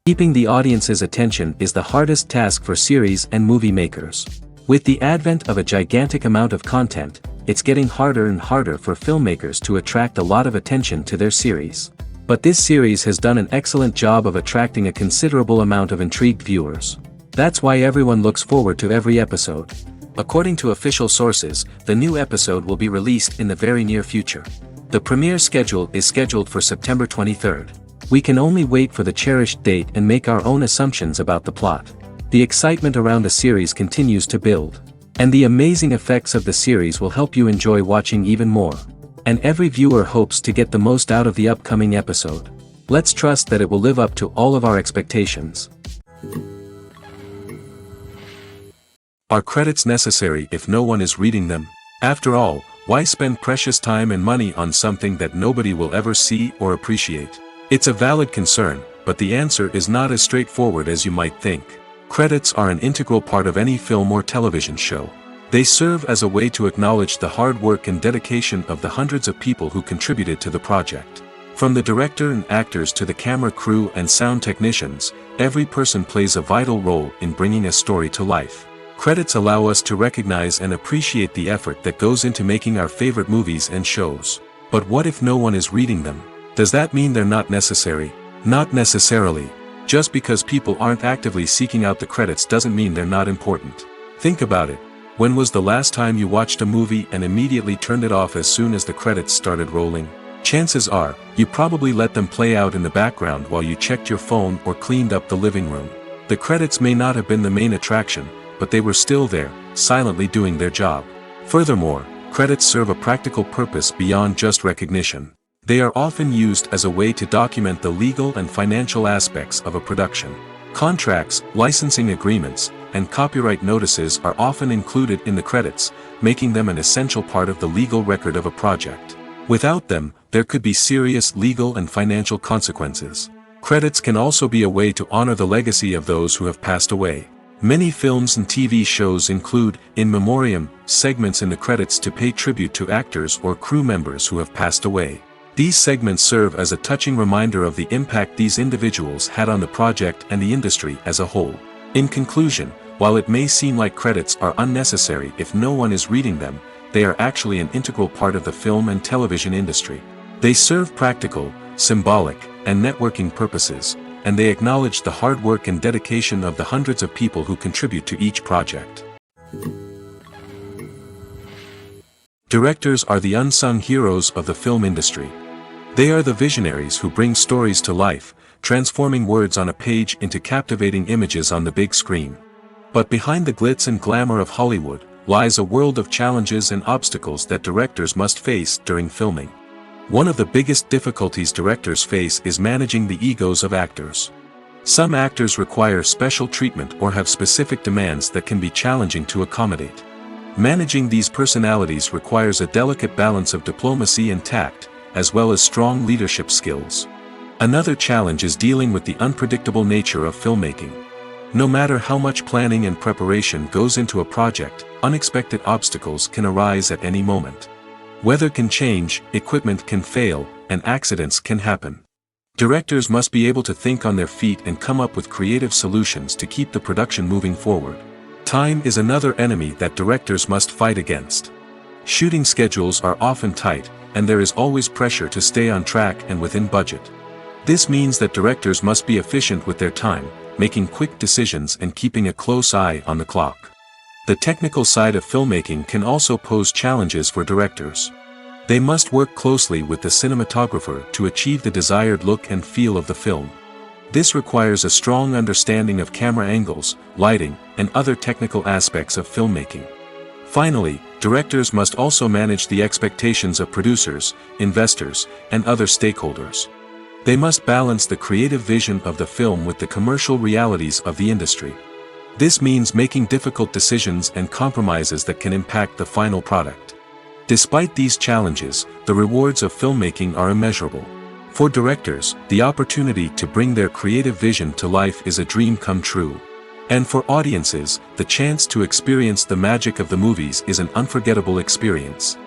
Keeping the audience's attention is the hardest task for series and movie makers. With the advent of a gigantic amount of content, it's getting harder and harder for filmmakers to attract a lot of attention to their series. But this series has done an excellent job of attracting a considerable amount of intrigued viewers. That's why everyone looks forward to every episode. According to official sources, the new episode will be released in the very near future. The premiere schedule is scheduled for September 23rd. We can only wait for the cherished date and make our own assumptions about the plot. The excitement around the series continues to build. And the amazing effects of the series will help you enjoy watching even more. And every viewer hopes to get the most out of the upcoming episode. Let's trust that it will live up to all of our expectations. Are credits necessary if no one is reading them? After all, why spend precious time and money on something that nobody will ever see or appreciate? It's a valid concern, but the answer is not as straightforward as you might think. Credits are an integral part of any film or television show. They serve as a way to acknowledge the hard work and dedication of the hundreds of people who contributed to the project. From the director and actors to the camera crew and sound technicians, every person plays a vital role in bringing a story to life. Credits allow us to recognize and appreciate the effort that goes into making our favorite movies and shows. But what if no one is reading them? Does that mean they're not necessary? Not necessarily. Just because people aren't actively seeking out the credits doesn't mean they're not important. Think about it. When was the last time you watched a movie and immediately turned it off as soon as the credits started rolling? Chances are, you probably let them play out in the background while you checked your phone or cleaned up the living room. The credits may not have been the main attraction, but they were still there, silently doing their job. Furthermore, credits serve a practical purpose beyond just recognition. They are often used as a way to document the legal and financial aspects of a production. Contracts, licensing agreements, and copyright notices are often included in the credits, making them an essential part of the legal record of a project. Without them, there could be serious legal and financial consequences. Credits can also be a way to honor the legacy of those who have passed away. Many films and TV shows include, in memoriam, segments in the credits to pay tribute to actors or crew members who have passed away. These segments serve as a touching reminder of the impact these individuals had on the project and the industry as a whole. In conclusion, while it may seem like credits are unnecessary if no one is reading them, they are actually an integral part of the film and television industry. They serve practical, symbolic, and networking purposes, and they acknowledge the hard work and dedication of the hundreds of people who contribute to each project. Directors are the unsung heroes of the film industry. They are the visionaries who bring stories to life, transforming words on a page into captivating images on the big screen. But behind the glitz and glamour of Hollywood, lies a world of challenges and obstacles that directors must face during filming. One of the biggest difficulties directors face is managing the egos of actors. Some actors require special treatment or have specific demands that can be challenging to accommodate. Managing these personalities requires a delicate balance of diplomacy and tact, as well as strong leadership skills. Another challenge is dealing with the unpredictable nature of filmmaking. No matter how much planning and preparation goes into a project, unexpected obstacles can arise at any moment. Weather can change, equipment can fail, and accidents can happen. Directors must be able to think on their feet and come up with creative solutions to keep the production moving forward. Time is another enemy that directors must fight against. Shooting schedules are often tight, and there is always pressure to stay on track and within budget. This means that directors must be efficient with their time, making quick decisions and keeping a close eye on the clock. The technical side of filmmaking can also pose challenges for directors. They must work closely with the cinematographer to achieve the desired look and feel of the film. This requires a strong understanding of camera angles, lighting, and other technical aspects of filmmaking. Finally, directors must also manage the expectations of producers, investors, and other stakeholders. They must balance the creative vision of the film with the commercial realities of the industry. This means making difficult decisions and compromises that can impact the final product. Despite these challenges, the rewards of filmmaking are immeasurable. For directors, the opportunity to bring their creative vision to life is a dream come true. And for audiences, the chance to experience the magic of the movies is an unforgettable experience.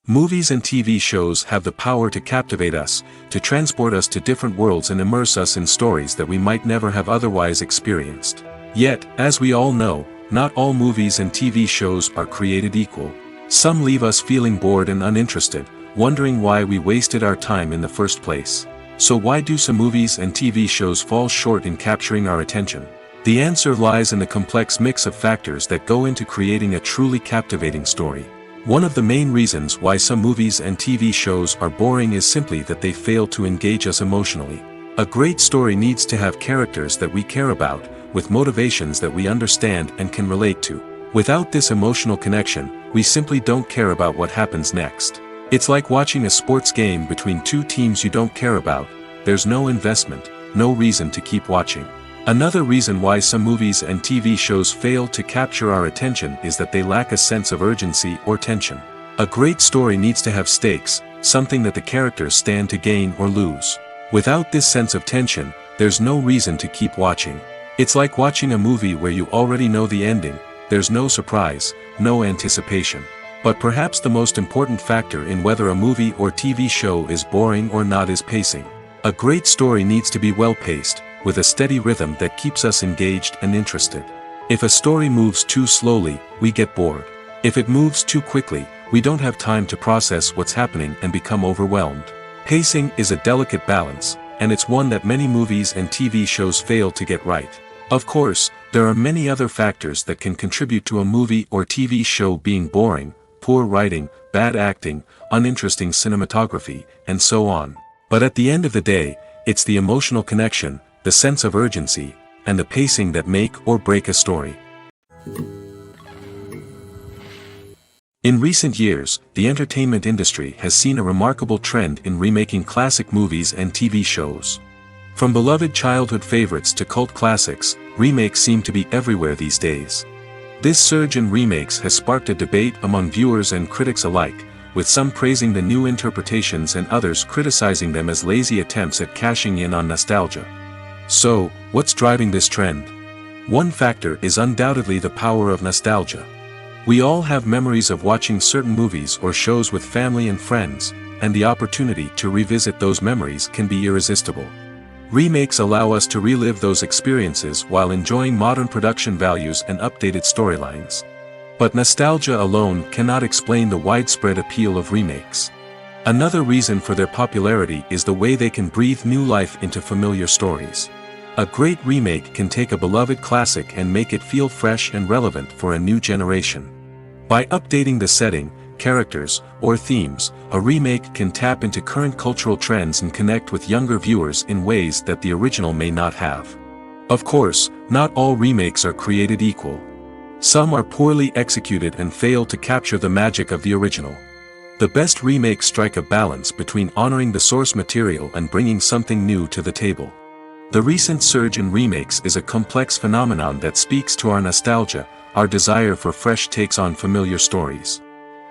Movies and TV shows have the power to captivate us, to transport us to different worlds and immerse us in stories that we might never have otherwise experienced. Yet, as we all know, not all movies and TV shows are created equal. Some leave us feeling bored and uninterested, wondering why we wasted our time in the first place. So why do some movies and TV shows fall short in capturing our attention? The answer lies in the complex mix of factors that go into creating a truly captivating story. One of the main reasons why some movies and TV shows are boring is simply that they fail to engage us emotionally. A great story needs to have characters that we care about, with motivations that we understand and can relate to. Without this emotional connection, we simply don't care about what happens next. It's like watching a sports game between two teams you don't care about. There's no investment, no reason to keep watching. Another reason why some movies and TV shows fail to capture our attention is that they lack a sense of urgency or tension. A great story needs to have stakes, something that the characters stand to gain or lose. Without this sense of tension, there's no reason to keep watching. It's like watching a movie where you already know the ending. There's no surprise, no anticipation. But perhaps the most important factor in whether a movie or TV show is boring or not is pacing. A great story needs to be well-paced, with a steady rhythm that keeps us engaged and interested. If a story moves too slowly, we get bored. If it moves too quickly, we don't have time to process what's happening and become overwhelmed. Pacing is a delicate balance, and it's one that many movies and TV shows fail to get right. Of course, there are many other factors that can contribute to a movie or TV show being boring: poor writing, bad acting, uninteresting cinematography, and so on. But at the end of the day, it's the emotional connection, the sense of urgency, and the pacing that make or break a story. In recent years, the entertainment industry has seen a remarkable trend in remaking classic movies and TV shows. From beloved childhood favorites to cult classics, remakes seem to be everywhere these days. This surge in remakes has sparked a debate among viewers and critics alike, with some praising the new interpretations and others criticizing them as lazy attempts at cashing in on nostalgia. So, what's driving this trend? One factor is undoubtedly the power of nostalgia. We all have memories of watching certain movies or shows with family and friends, and the opportunity to revisit those memories can be irresistible. Remakes allow us to relive those experiences while enjoying modern production values and updated storylines. But nostalgia alone cannot explain the widespread appeal of remakes. Another reason for their popularity is the way they can breathe new life into familiar stories. A great remake can take a beloved classic and make it feel fresh and relevant for a new generation. By updating the setting, characters, or themes, a remake can tap into current cultural trends and connect with younger viewers in ways that the original may not have. Of course, not all remakes are created equal. Some are poorly executed and fail to capture the magic of the original. The best remakes strike a balance between honoring the source material and bringing something new to the table. The recent surge in remakes is a complex phenomenon that speaks to our nostalgia, our desire for fresh takes on familiar stories.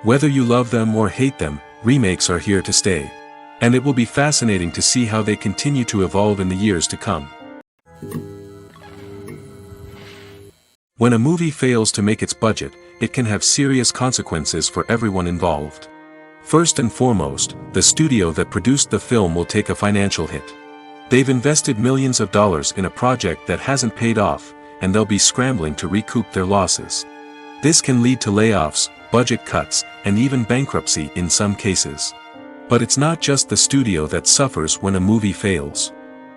Whether you love them or hate them, remakes are here to stay. And it will be fascinating to see how they continue to evolve in the years to come. When a movie fails to make its budget, it can have serious consequences for everyone involved. First and foremost, the studio that produced the film will take a financial hit. They've invested millions of dollars in a project that hasn't paid off, and they'll be scrambling to recoup their losses. This can lead to layoffs, budget cuts, and even bankruptcy in some cases. But it's not just the studio that suffers when a movie fails.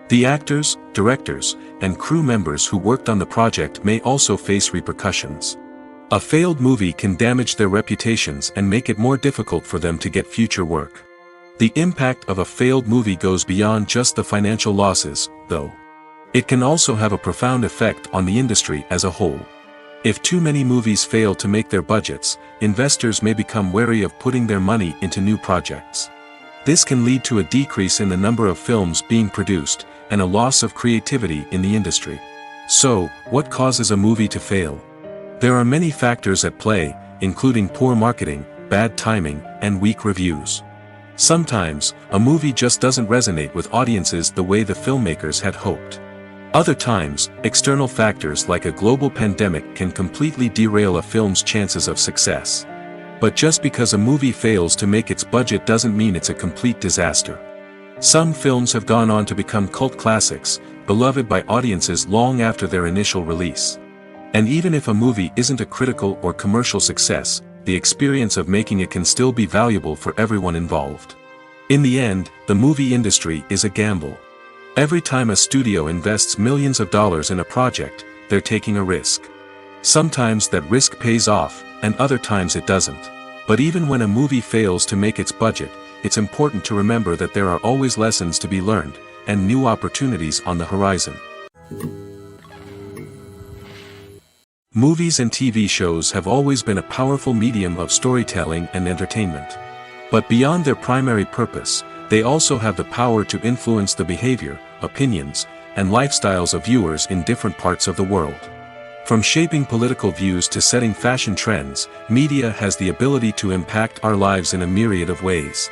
The actors, directors, and crew members who worked on the project may also face repercussions. A failed movie can damage their reputations and make it more difficult for them to get future work. The impact of a failed movie goes beyond just the financial losses, though. It can also have a profound effect on the industry as a whole. If too many movies fail to make their budgets, investors may become wary of putting their money into new projects. This can lead to a decrease in the number of films being produced, and a loss of creativity in the industry. So, what causes a movie to fail? There are many factors at play, including poor marketing, bad timing, and weak reviews. Sometimes, a movie just doesn't resonate with audiences the way the filmmakers had hoped. Other times, external factors like a global pandemic can completely derail a film's chances of success. But just because a movie fails to make its budget doesn't mean it's a complete disaster. Some films have gone on to become cult classics, beloved by audiences long after their initial release. And even if a movie isn't a critical or commercial success, the experience of making it can still be valuable for everyone involved. In the end, the movie industry is a gamble. Every time a studio invests millions of dollars in a project, they're taking a risk. Sometimes that risk pays off, and other times it doesn't. But even when a movie fails to make its budget, it's important to remember that there are always lessons to be learned, and new opportunities on the horizon. Movies and TV shows have always been a powerful medium of storytelling and entertainment. But beyond their primary purpose, they also have the power to influence the behavior, opinions, and lifestyles of viewers in different parts of the world. From shaping political views to setting fashion trends, media has the ability to impact our lives in a myriad of ways.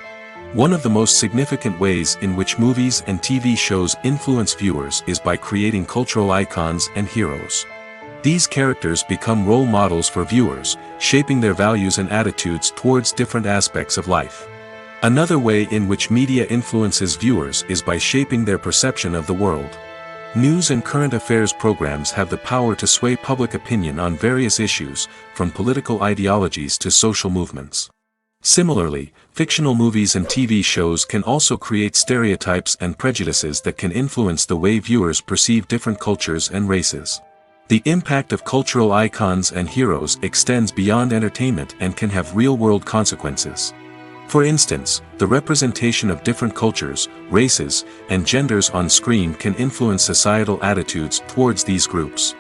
One of the most significant ways in which movies and TV shows influence viewers is by creating cultural icons and heroes. These characters become role models for viewers, shaping their values and attitudes towards different aspects of life. Another way in which media influences viewers is by shaping their perception of the world. News and current affairs programs have the power to sway public opinion on various issues, from political ideologies to social movements. Similarly, fictional movies and TV shows can also create stereotypes and prejudices that can influence the way viewers perceive different cultures and races. The impact of cultural icons and heroes extends beyond entertainment and can have real-world consequences. For instance, the representation of different cultures, races, and genders on screen can influence societal attitudes towards these groups.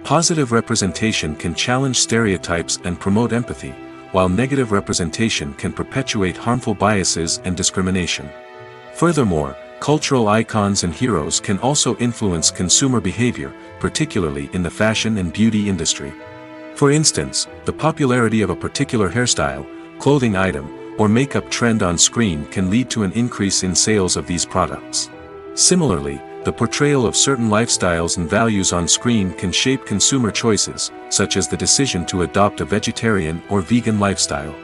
Positive representation can challenge stereotypes and promote empathy, while negative representation can perpetuate harmful biases and discrimination. Furthermore, cultural icons and heroes can also influence consumer behavior, particularly in the fashion and beauty industry. For instance, the popularity of a particular hairstyle, clothing item, or makeup trend on screen can lead to an increase in sales of these products. Similarly, the portrayal of certain lifestyles and values on screen can shape consumer choices, such as the decision to adopt a vegetarian or vegan lifestyle.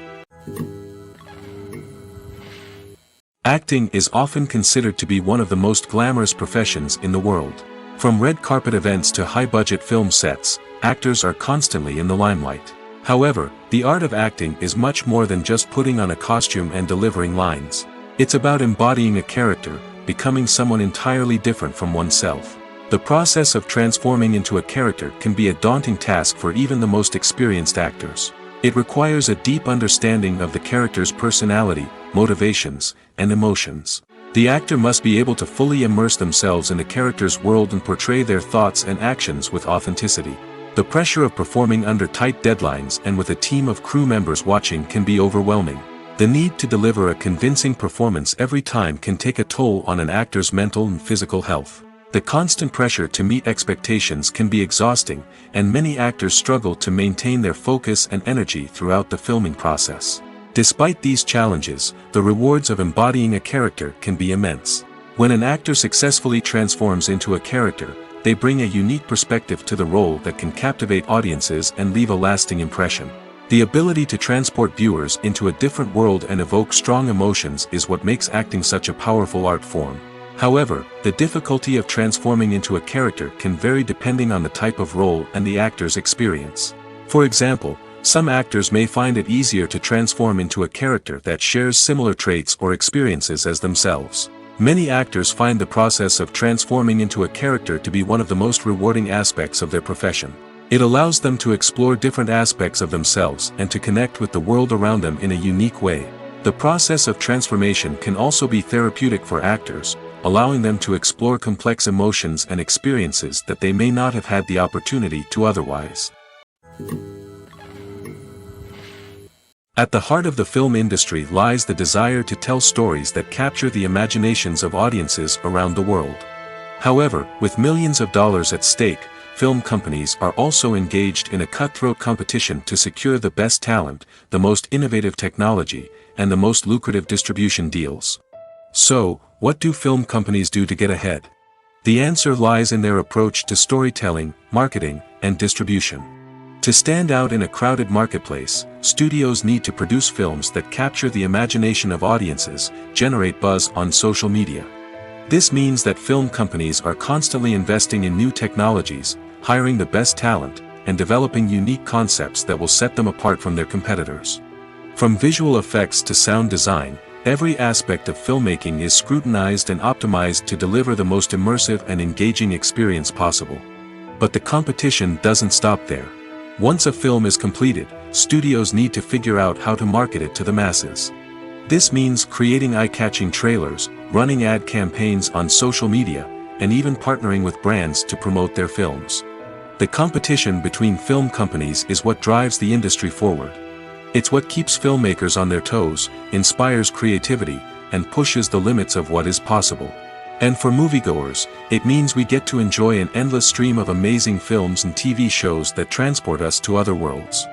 Acting is often considered to be one of the most glamorous professions in the world. From red carpet events to high-budget film sets, actors are constantly in the limelight. However, the art of acting is much more than just putting on a costume and delivering lines. It's about embodying a character, becoming someone entirely different from oneself. The process of transforming into a character can be a daunting task for even the most experienced actors. It requires a deep understanding of the character's personality, motivations, and emotions. The actor must be able to fully immerse themselves in the character's world and portray their thoughts and actions with authenticity. The pressure of performing under tight deadlines and with a team of crew members watching can be overwhelming. The need to deliver a convincing performance every time can take a toll on an actor's mental and physical health. The constant pressure to meet expectations can be exhausting, and many actors struggle to maintain their focus and energy throughout the filming process. Despite these challenges, the rewards of embodying a character can be immense. When an actor successfully transforms into a character, they bring a unique perspective to the role that can captivate audiences and leave a lasting impression. The ability to transport viewers into a different world and evoke strong emotions is what makes acting such a powerful art form. However, the difficulty of transforming into a character can vary depending on the type of role and the actor's experience. For example, Some actors may find it easier to transform into a character that shares similar traits or experiences as themselves. Many actors find the process of transforming into a character to be one of the most rewarding aspects of their profession. It allows them to explore different aspects of themselves and to connect with the world around them in a unique way. The process of transformation can also be therapeutic for actors, allowing them to explore complex emotions and experiences that they may not have had the opportunity to otherwise. At the heart of the film industry lies the desire to tell stories that capture the imaginations of audiences around the world. However, with millions of dollars at stake, film companies are also engaged in a cutthroat competition to secure the best talent, the most innovative technology, and the most lucrative distribution deals. So, what do film companies do to get ahead? The answer lies in their approach to storytelling, marketing, and distribution. To stand out in a crowded marketplace, studios need to produce films that capture the imagination of audiences, generate buzz on social media. This means that film companies are constantly investing in new technologies, hiring the best talent, and developing unique concepts that will set them apart from their competitors. From visual effects to sound design, every aspect of filmmaking is scrutinized and optimized to deliver the most immersive and engaging experience possible. But the competition doesn't stop there. Once a film is completed, studios need to figure out how to market it to the masses. This means creating eye-catching trailers, running ad campaigns on social media, and even partnering with brands to promote their films. The competition between film companies is what drives the industry forward. It's what keeps filmmakers on their toes, inspires creativity, and pushes the limits of what is possible. And for moviegoers, it means we get to enjoy an endless stream of amazing films and TV shows that transport us to other worlds.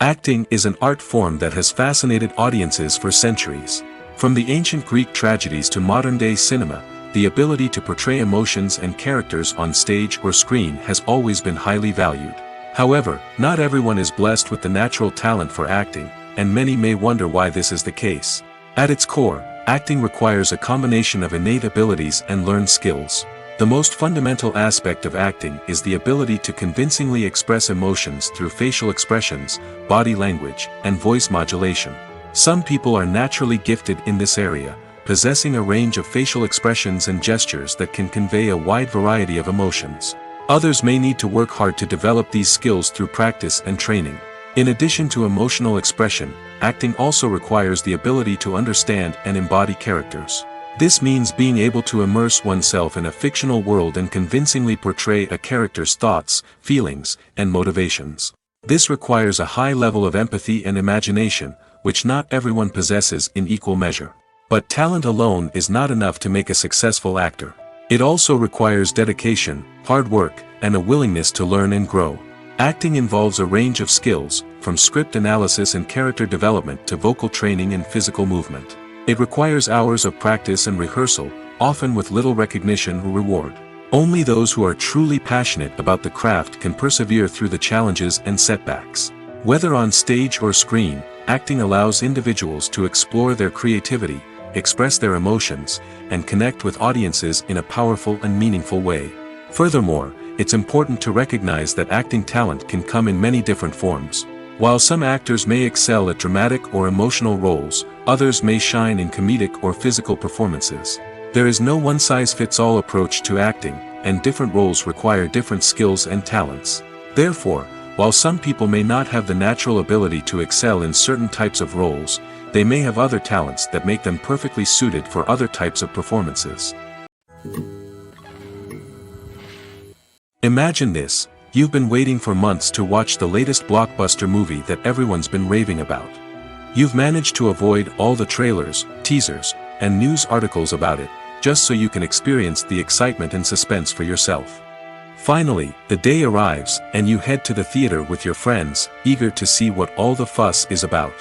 Acting is an art form that has fascinated audiences for centuries. From the ancient Greek tragedies to modern-day cinema, the ability to portray emotions and characters on stage or screen has always been highly valued. However, not everyone is blessed with the natural talent for acting, and many may wonder why this is the case. At its core, acting requires a combination of innate abilities and learned skills. The most fundamental aspect of acting is the ability to convincingly express emotions through facial expressions, body language, and voice modulation. Some people are naturally gifted in this area, possessing a range of facial expressions and gestures that can convey a wide variety of emotions. Others may need to work hard to develop these skills through practice and training. In addition to emotional expression, acting also requires the ability to understand and embody characters. This means being able to immerse oneself in a fictional world and convincingly portray a character's thoughts, feelings, and motivations. This requires a high level of empathy and imagination, which not everyone possesses in equal measure. But talent alone is not enough to make a successful actor. It also requires dedication, hard work, and a willingness to learn and grow. Acting involves a range of skills, from script analysis and character development to vocal training and physical movement. It requires hours of practice and rehearsal, often with little recognition or reward. Only those who are truly passionate about the craft can persevere through the challenges and setbacks. Whether on stage or screen, acting allows individuals to explore their creativity, express their emotions, and connect with audiences in a powerful and meaningful way. Furthermore, it's important to recognize that acting talent can come in many different forms. While some actors may excel at dramatic or emotional roles, others may shine in comedic or physical performances. There is no one-size-fits-all approach to acting, and different roles require different skills and talents. Therefore, while some people may not have the natural ability to excel in certain types of roles, they may have other talents that make them perfectly suited for other types of performances. Imagine this: you've been waiting for months to watch the latest blockbuster movie that everyone's been raving about. You've managed to avoid all the trailers, teasers, and news articles about it, just so you can experience the excitement and suspense for yourself. Finally, the day arrives, and you head to the theater with your friends, eager to see what all the fuss is about.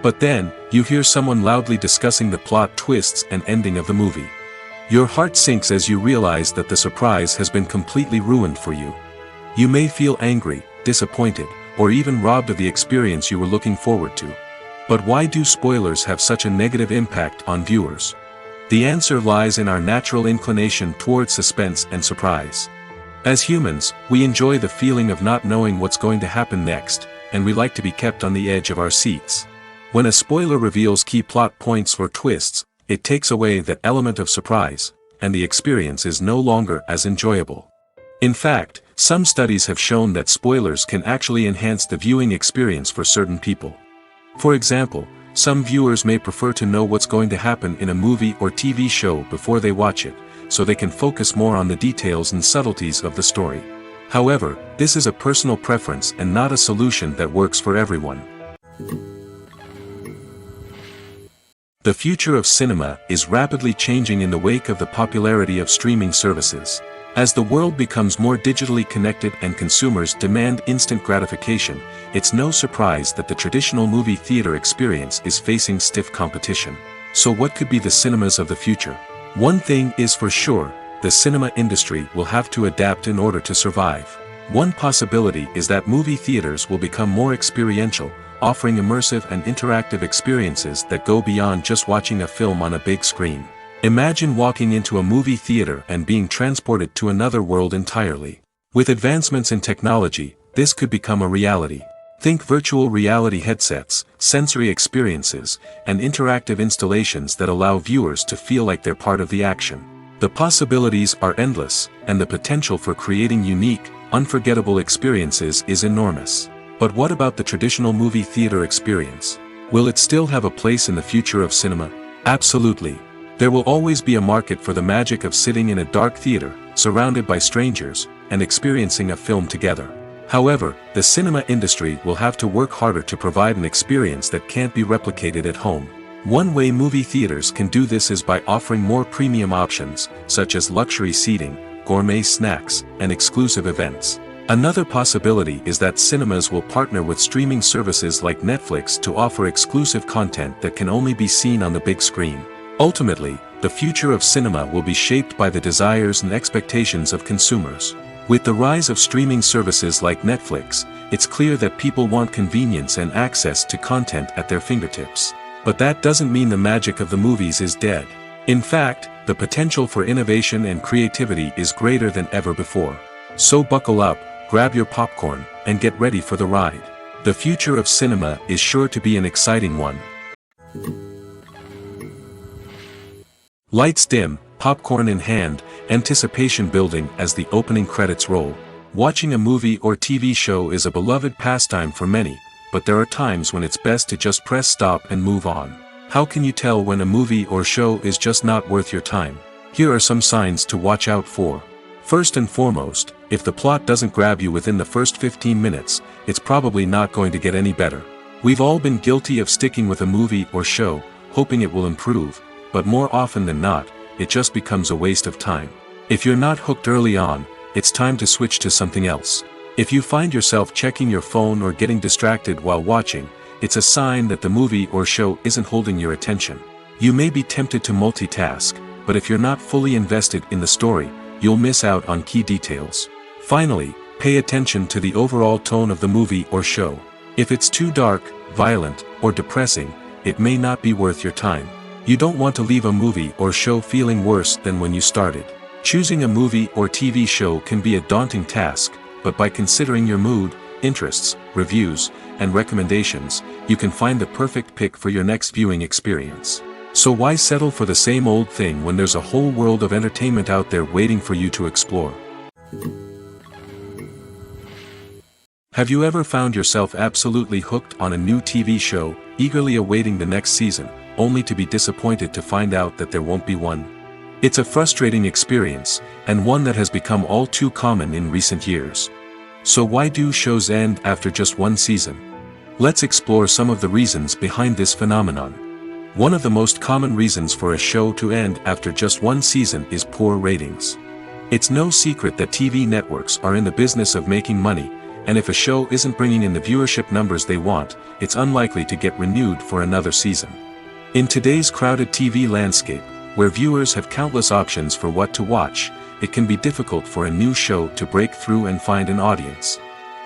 But then, you hear someone loudly discussing the plot twists and ending of the movie. Your heart sinks as you realize that the surprise has been completely ruined for you. You may feel angry, disappointed, or even robbed of the experience you were looking forward to. But why do spoilers have such a negative impact on viewers? The answer lies in our natural inclination toward suspense and surprise. As humans, we enjoy the feeling of not knowing what's going to happen next, and we like to be kept on the edge of our seats. When a spoiler reveals key plot points or twists, it takes away that element of surprise, and the experience is no longer as enjoyable. In fact, some studies have shown that spoilers can actually enhance the viewing experience for certain people. For example, some viewers may prefer to know what's going to happen in a movie or TV show before they watch it, so they can focus more on the details and subtleties of the story. However, this is a personal preference and not a solution that works for everyone. The future of cinema is rapidly changing in the wake of the popularity of streaming services. As the world becomes more digitally connected and consumers demand instant gratification, it's no surprise that the traditional movie theater experience is facing stiff competition. So what could be the cinemas of the future? One thing is for sure, the cinema industry will have to adapt in order to survive. One possibility is that movie theaters will become more experiential, offering immersive and interactive experiences that go beyond just watching a film on a big screen. Imagine walking into a movie theater and being transported to another world entirely. With advancements in technology, this could become a reality. Think virtual reality headsets, sensory experiences, and interactive installations that allow viewers to feel like they're part of the action. The possibilities are endless, and the potential for creating unique, unforgettable experiences is enormous. But what about the traditional movie theater experience? Will it still have a place in the future of cinema? Absolutely. There will always be a market for the magic of sitting in a dark theater, surrounded by strangers, and experiencing a film together. However, the cinema industry will have to work harder to provide an experience that can't be replicated at home. One way movie theaters can do this is by offering more premium options, such as luxury seating, gourmet snacks, and exclusive events. Another possibility is that cinemas will partner with streaming services like Netflix to offer exclusive content that can only be seen on the big screen. Ultimately, the future of cinema will be shaped by the desires and expectations of consumers. With the rise of streaming services like Netflix, it's clear that people want convenience and access to content at their fingertips. But that doesn't mean the magic of the movies is dead. In fact, the potential for innovation and creativity is greater than ever before. So buckle up, grab your popcorn, and get ready for the ride. The future of cinema is sure to be an exciting one. Lights dim, popcorn in hand, anticipation building as the opening credits roll. Watching a movie or TV show is a beloved pastime for many, but there are times when it's best to just press stop and move on. How can you tell when a movie or show is just not worth your time? Here are some signs to watch out for. First and foremost, if the plot doesn't grab you within the first 15 minutes, it's probably not going to get any better. We've all been guilty of sticking with a movie or show, hoping it will improve, but more often than not, it just becomes a waste of time. If you're not hooked early on, it's time to switch to something else. If you find yourself checking your phone or getting distracted while watching, it's a sign that the movie or show isn't holding your attention. You may be tempted to multitask, but if you're not fully invested in the story, you'll miss out on key details. Finally, pay attention to the overall tone of the movie or show. If it's too dark, violent, or depressing, it may not be worth your time. You don't want to leave a movie or show feeling worse than when you started. Choosing a movie or TV show can be a daunting task, but by considering your mood, interests, reviews, and recommendations, you can find the perfect pick for your next viewing experience. So why settle for the same old thing when there's a whole world of entertainment out there waiting for you to explore? Have you ever found yourself absolutely hooked on a new TV show, eagerly awaiting the next season, only to be disappointed to find out that there won't be one? It's a frustrating experience, and one that has become all too common in recent years. So why do shows end after just one season? Let's explore some of the reasons behind this phenomenon. One of the most common reasons for a show to end after just one season is poor ratings. It's no secret that TV networks are in the business of making money, and if a show isn't bringing in the viewership numbers they want, it's unlikely to get renewed for another season. In today's crowded TV landscape, where viewers have countless options for what to watch, it can be difficult for a new show to break through and find an audience.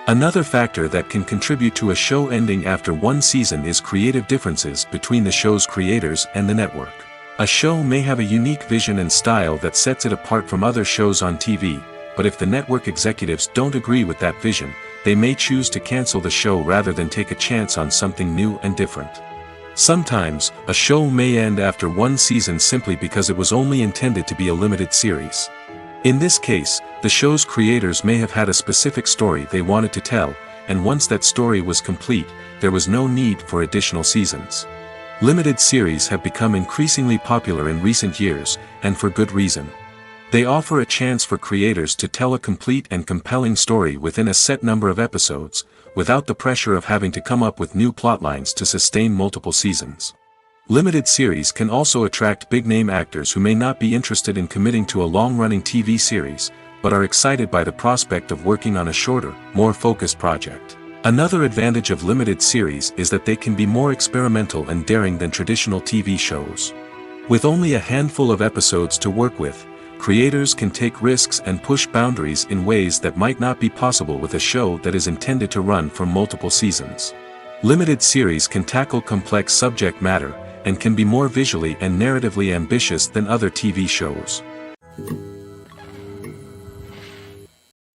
Another factor that can contribute to a show ending after one season is creative differences between the show's creators and the network. A show may have a unique vision and style that sets it apart from other shows on TV, but if the network executives don't agree with that vision, they may choose to cancel the show rather than take a chance on something new and different. Sometimes, a show may end after one season simply because it was only intended to be a limited series. In this case, the show's creators may have had a specific story they wanted to tell, and once that story was complete, there was no need for additional seasons. Limited series have become increasingly popular in recent years, and for good reason. They offer a chance for creators to tell a complete and compelling story within a set number of episodes, without the pressure of having to come up with new plotlines to sustain multiple seasons. Limited series can also attract big-name actors who may not be interested in committing to a long-running TV series, but are excited by the prospect of working on a shorter, more focused project. Another advantage of limited series is that they can be more experimental and daring than traditional TV shows. With only a handful of episodes to work with, creators can take risks and push boundaries in ways that might not be possible with a show that is intended to run for multiple seasons. Limited series can tackle complex subject matter, and can be more visually and narratively ambitious than other TV shows.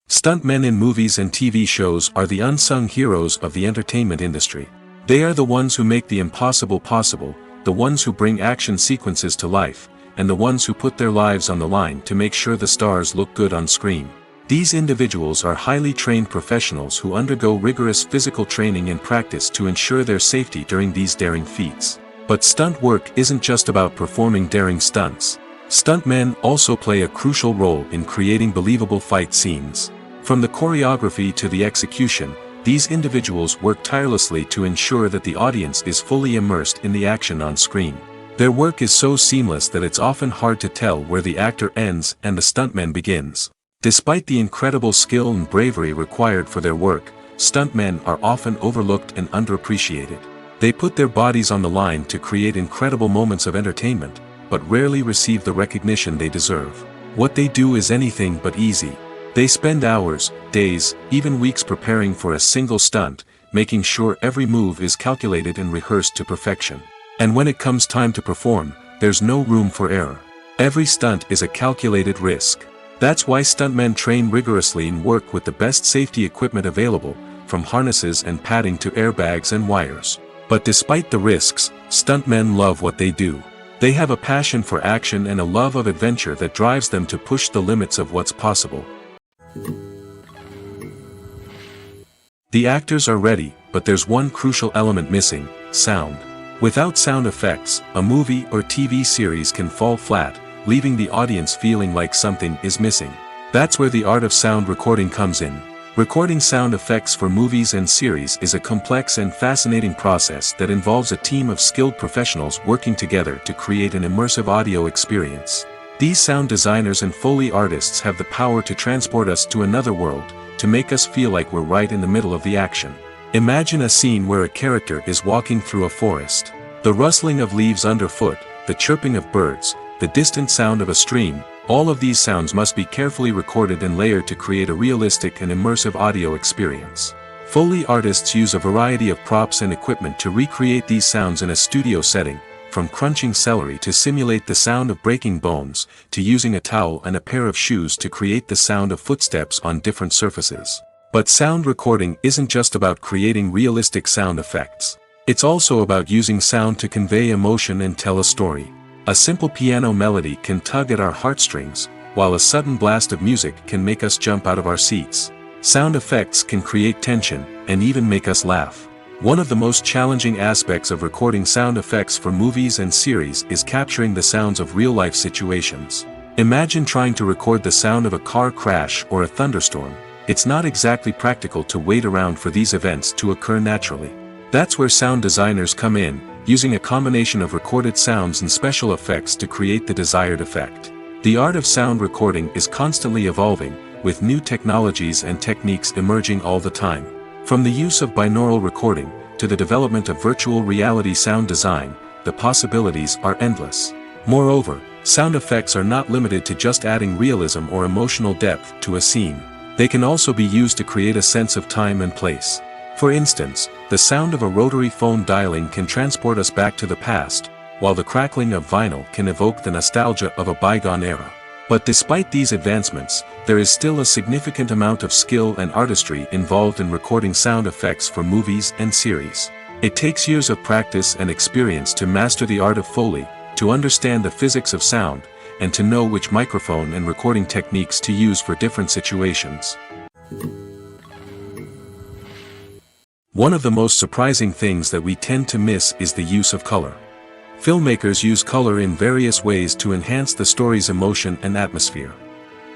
Stuntmen in movies and TV shows are the unsung heroes of the entertainment industry. They are the ones who make the impossible possible, the ones who bring action sequences to life, and the ones who put their lives on the line to make sure the stars look good on screen. These individuals are highly trained professionals who undergo rigorous physical training and practice to ensure their safety during these daring feats. But stunt work isn't just about performing daring stunts. Stuntmen also play a crucial role in creating believable fight scenes. From the choreography to the execution, these individuals work tirelessly to ensure that the audience is fully immersed in the action on screen. Their work is so seamless that it's often hard to tell where the actor ends and the stuntman begins. Despite the incredible skill and bravery required for their work, stuntmen are often overlooked and underappreciated. They put their bodies on the line to create incredible moments of entertainment, but rarely receive the recognition they deserve. What they do is anything but easy. They spend hours, days, even weeks preparing for a single stunt, making sure every move is calculated and rehearsed to perfection. And when it comes time to perform, there's no room for error. Every stunt is a calculated risk. That's why stuntmen train rigorously and work with the best safety equipment available, from harnesses and padding to airbags and wires. But despite the risks, stuntmen love what they do. They have a passion for action and a love of adventure that drives them to push the limits of what's possible. The actors are ready, but there's one crucial element missing: sound. Without sound effects, a movie or TV series can fall flat, leaving the audience feeling like something is missing. That's where the art of sound recording comes in. Recording sound effects for movies and series is a complex and fascinating process that involves a team of skilled professionals working together to create an immersive audio experience. These sound designers and Foley artists have the power to transport us to another world, to make us feel like we're right in the middle of the action. Imagine a scene where a character is walking through a forest. The rustling of leaves underfoot, the chirping of birds, the distant sound of a stream, all of these sounds must be carefully recorded and layered to create a realistic and immersive audio experience. Foley artists use a variety of props and equipment to recreate these sounds in a studio setting, from crunching celery to simulate the sound of breaking bones, to using a towel and a pair of shoes to create the sound of footsteps on different surfaces. But sound recording isn't just about creating realistic sound effects. It's also about using sound to convey emotion and tell a story. A simple piano melody can tug at our heartstrings, while a sudden blast of music can make us jump out of our seats. Sound effects can create tension, and even make us laugh. One of the most challenging aspects of recording sound effects for movies and series is capturing the sounds of real-life situations. Imagine trying to record the sound of a car crash or a thunderstorm. It's not exactly practical to wait around for these events to occur naturally. That's where sound designers come in, using a combination of recorded sounds and special effects to create the desired effect. The art of sound recording is constantly evolving, with new technologies and techniques emerging all the time. From the use of binaural recording, to the development of virtual reality sound design, the possibilities are endless. Moreover, sound effects are not limited to just adding realism or emotional depth to a scene. They can also be used to create a sense of time and place. For instance, the sound of a rotary phone dialing can transport us back to the past, while the crackling of vinyl can evoke the nostalgia of a bygone era. But despite these advancements, there is still a significant amount of skill and artistry involved in recording sound effects for movies and series. It takes years of practice and experience to master the art of Foley, to understand the physics of sound, and to know which microphone and recording techniques to use for different situations. One of the most surprising things that we tend to miss is the use of color. Filmmakers use color in various ways to enhance the story's emotion and atmosphere.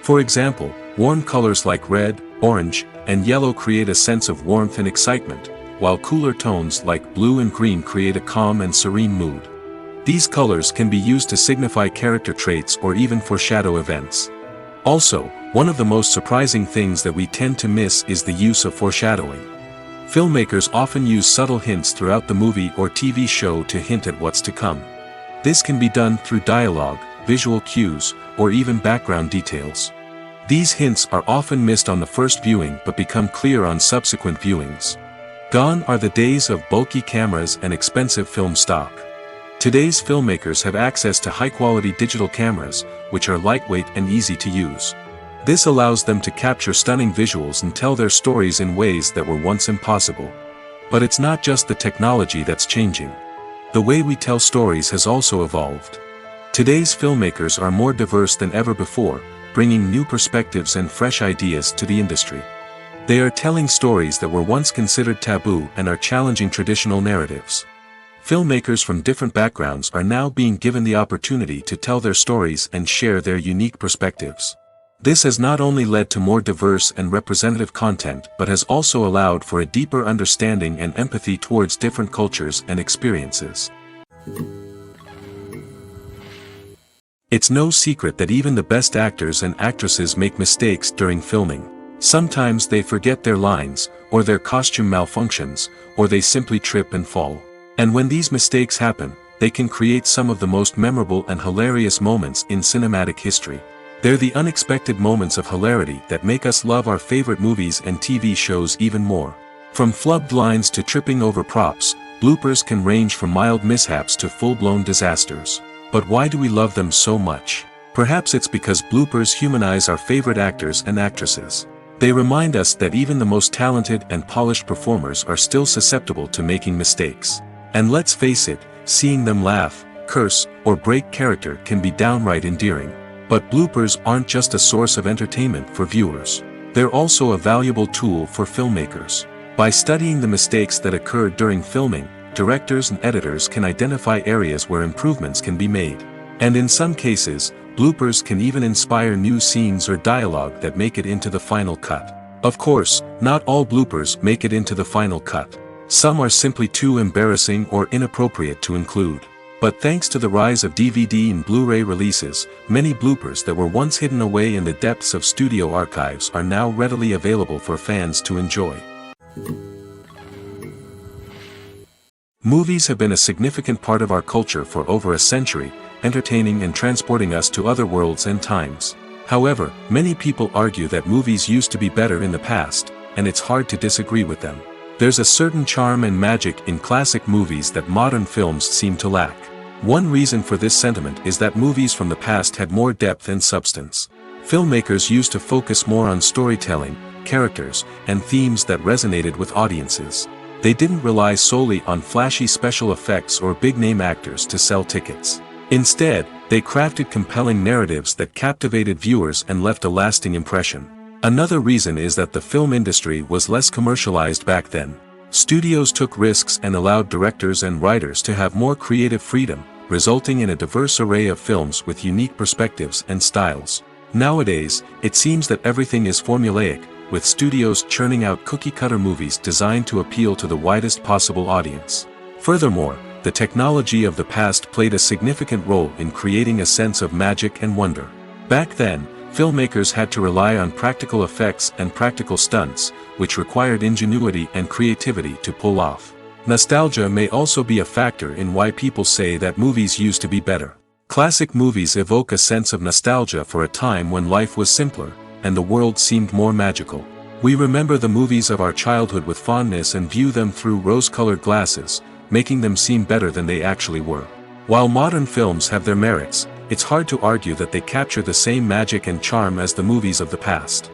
For example, warm colors like red, orange, and yellow create a sense of warmth and excitement, while cooler tones like blue and green create a calm and serene mood. These colors can be used to signify character traits or even foreshadow events. Also, one of the most surprising things that we tend to miss is the use of foreshadowing. Filmmakers often use subtle hints throughout the movie or TV show to hint at what's to come. This can be done through dialogue, visual cues, or even background details. These hints are often missed on the first viewing but become clear on subsequent viewings. Gone are the days of bulky cameras and expensive film stock. Today's filmmakers have access to high-quality digital cameras, which are lightweight and easy to use. This allows them to capture stunning visuals and tell their stories in ways that were once impossible. But it's not just the technology that's changing. The way we tell stories has also evolved. Today's filmmakers are more diverse than ever before, bringing new perspectives and fresh ideas to the industry. They are telling stories that were once considered taboo and are challenging traditional narratives. Filmmakers from different backgrounds are now being given the opportunity to tell their stories and share their unique perspectives. This has not only led to more diverse and representative content but has also allowed for a deeper understanding and empathy towards different cultures and experiences. It's no secret that even the best actors and actresses make mistakes during filming. Sometimes they forget their lines, or their costume malfunctions, or they simply trip and fall. And when these mistakes happen, they can create some of the most memorable and hilarious moments in cinematic history. They're the unexpected moments of hilarity that make us love our favorite movies and TV shows even more. From flubbed lines to tripping over props, bloopers can range from mild mishaps to full-blown disasters. But why do we love them so much? Perhaps it's because bloopers humanize our favorite actors and actresses. They remind us that even the most talented and polished performers are still susceptible to making mistakes. And let's face it, seeing them laugh, curse, or break character can be downright endearing. But bloopers aren't just a source of entertainment for viewers. They're also a valuable tool for filmmakers. By studying the mistakes that occurred during filming, directors and editors can identify areas where improvements can be made. And in some cases, bloopers can even inspire new scenes or dialogue that make it into the final cut. Of course, not all bloopers make it into the final cut. Some are simply too embarrassing or inappropriate to include. But thanks to the rise of DVD and Blu-ray releases, many bloopers that were once hidden away in the depths of studio archives are now readily available for fans to enjoy. Movies have been a significant part of our culture for over a century, entertaining and transporting us to other worlds and times. However, many people argue that movies used to be better in the past, and it's hard to disagree with them. There's a certain charm and magic in classic movies that modern films seem to lack. One reason for this sentiment is that movies from the past had more depth and substance. Filmmakers used to focus more on storytelling, characters, and themes that resonated with audiences. They didn't rely solely on flashy special effects or big-name actors to sell tickets. Instead, they crafted compelling narratives that captivated viewers and left a lasting impression. Another reason is that the film industry was less commercialized back then. Studios took risks and allowed directors and writers to have more creative freedom, resulting in a diverse array of films with unique perspectives and styles. Nowadays, it seems that everything is formulaic, with studios churning out cookie-cutter movies designed to appeal to the widest possible audience. Furthermore, the technology of the past played a significant role in creating a sense of magic and wonder. Back then, filmmakers had to rely on practical effects and practical stunts, which required ingenuity and creativity to pull off. Nostalgia may also be a factor in why people say that movies used to be better. Classic movies evoke a sense of nostalgia for a time when life was simpler, and the world seemed more magical. We remember the movies of our childhood with fondness and view them through rose-colored glasses, making them seem better than they actually were. While modern films have their merits, it's hard to argue that they capture the same magic and charm as the movies of the past.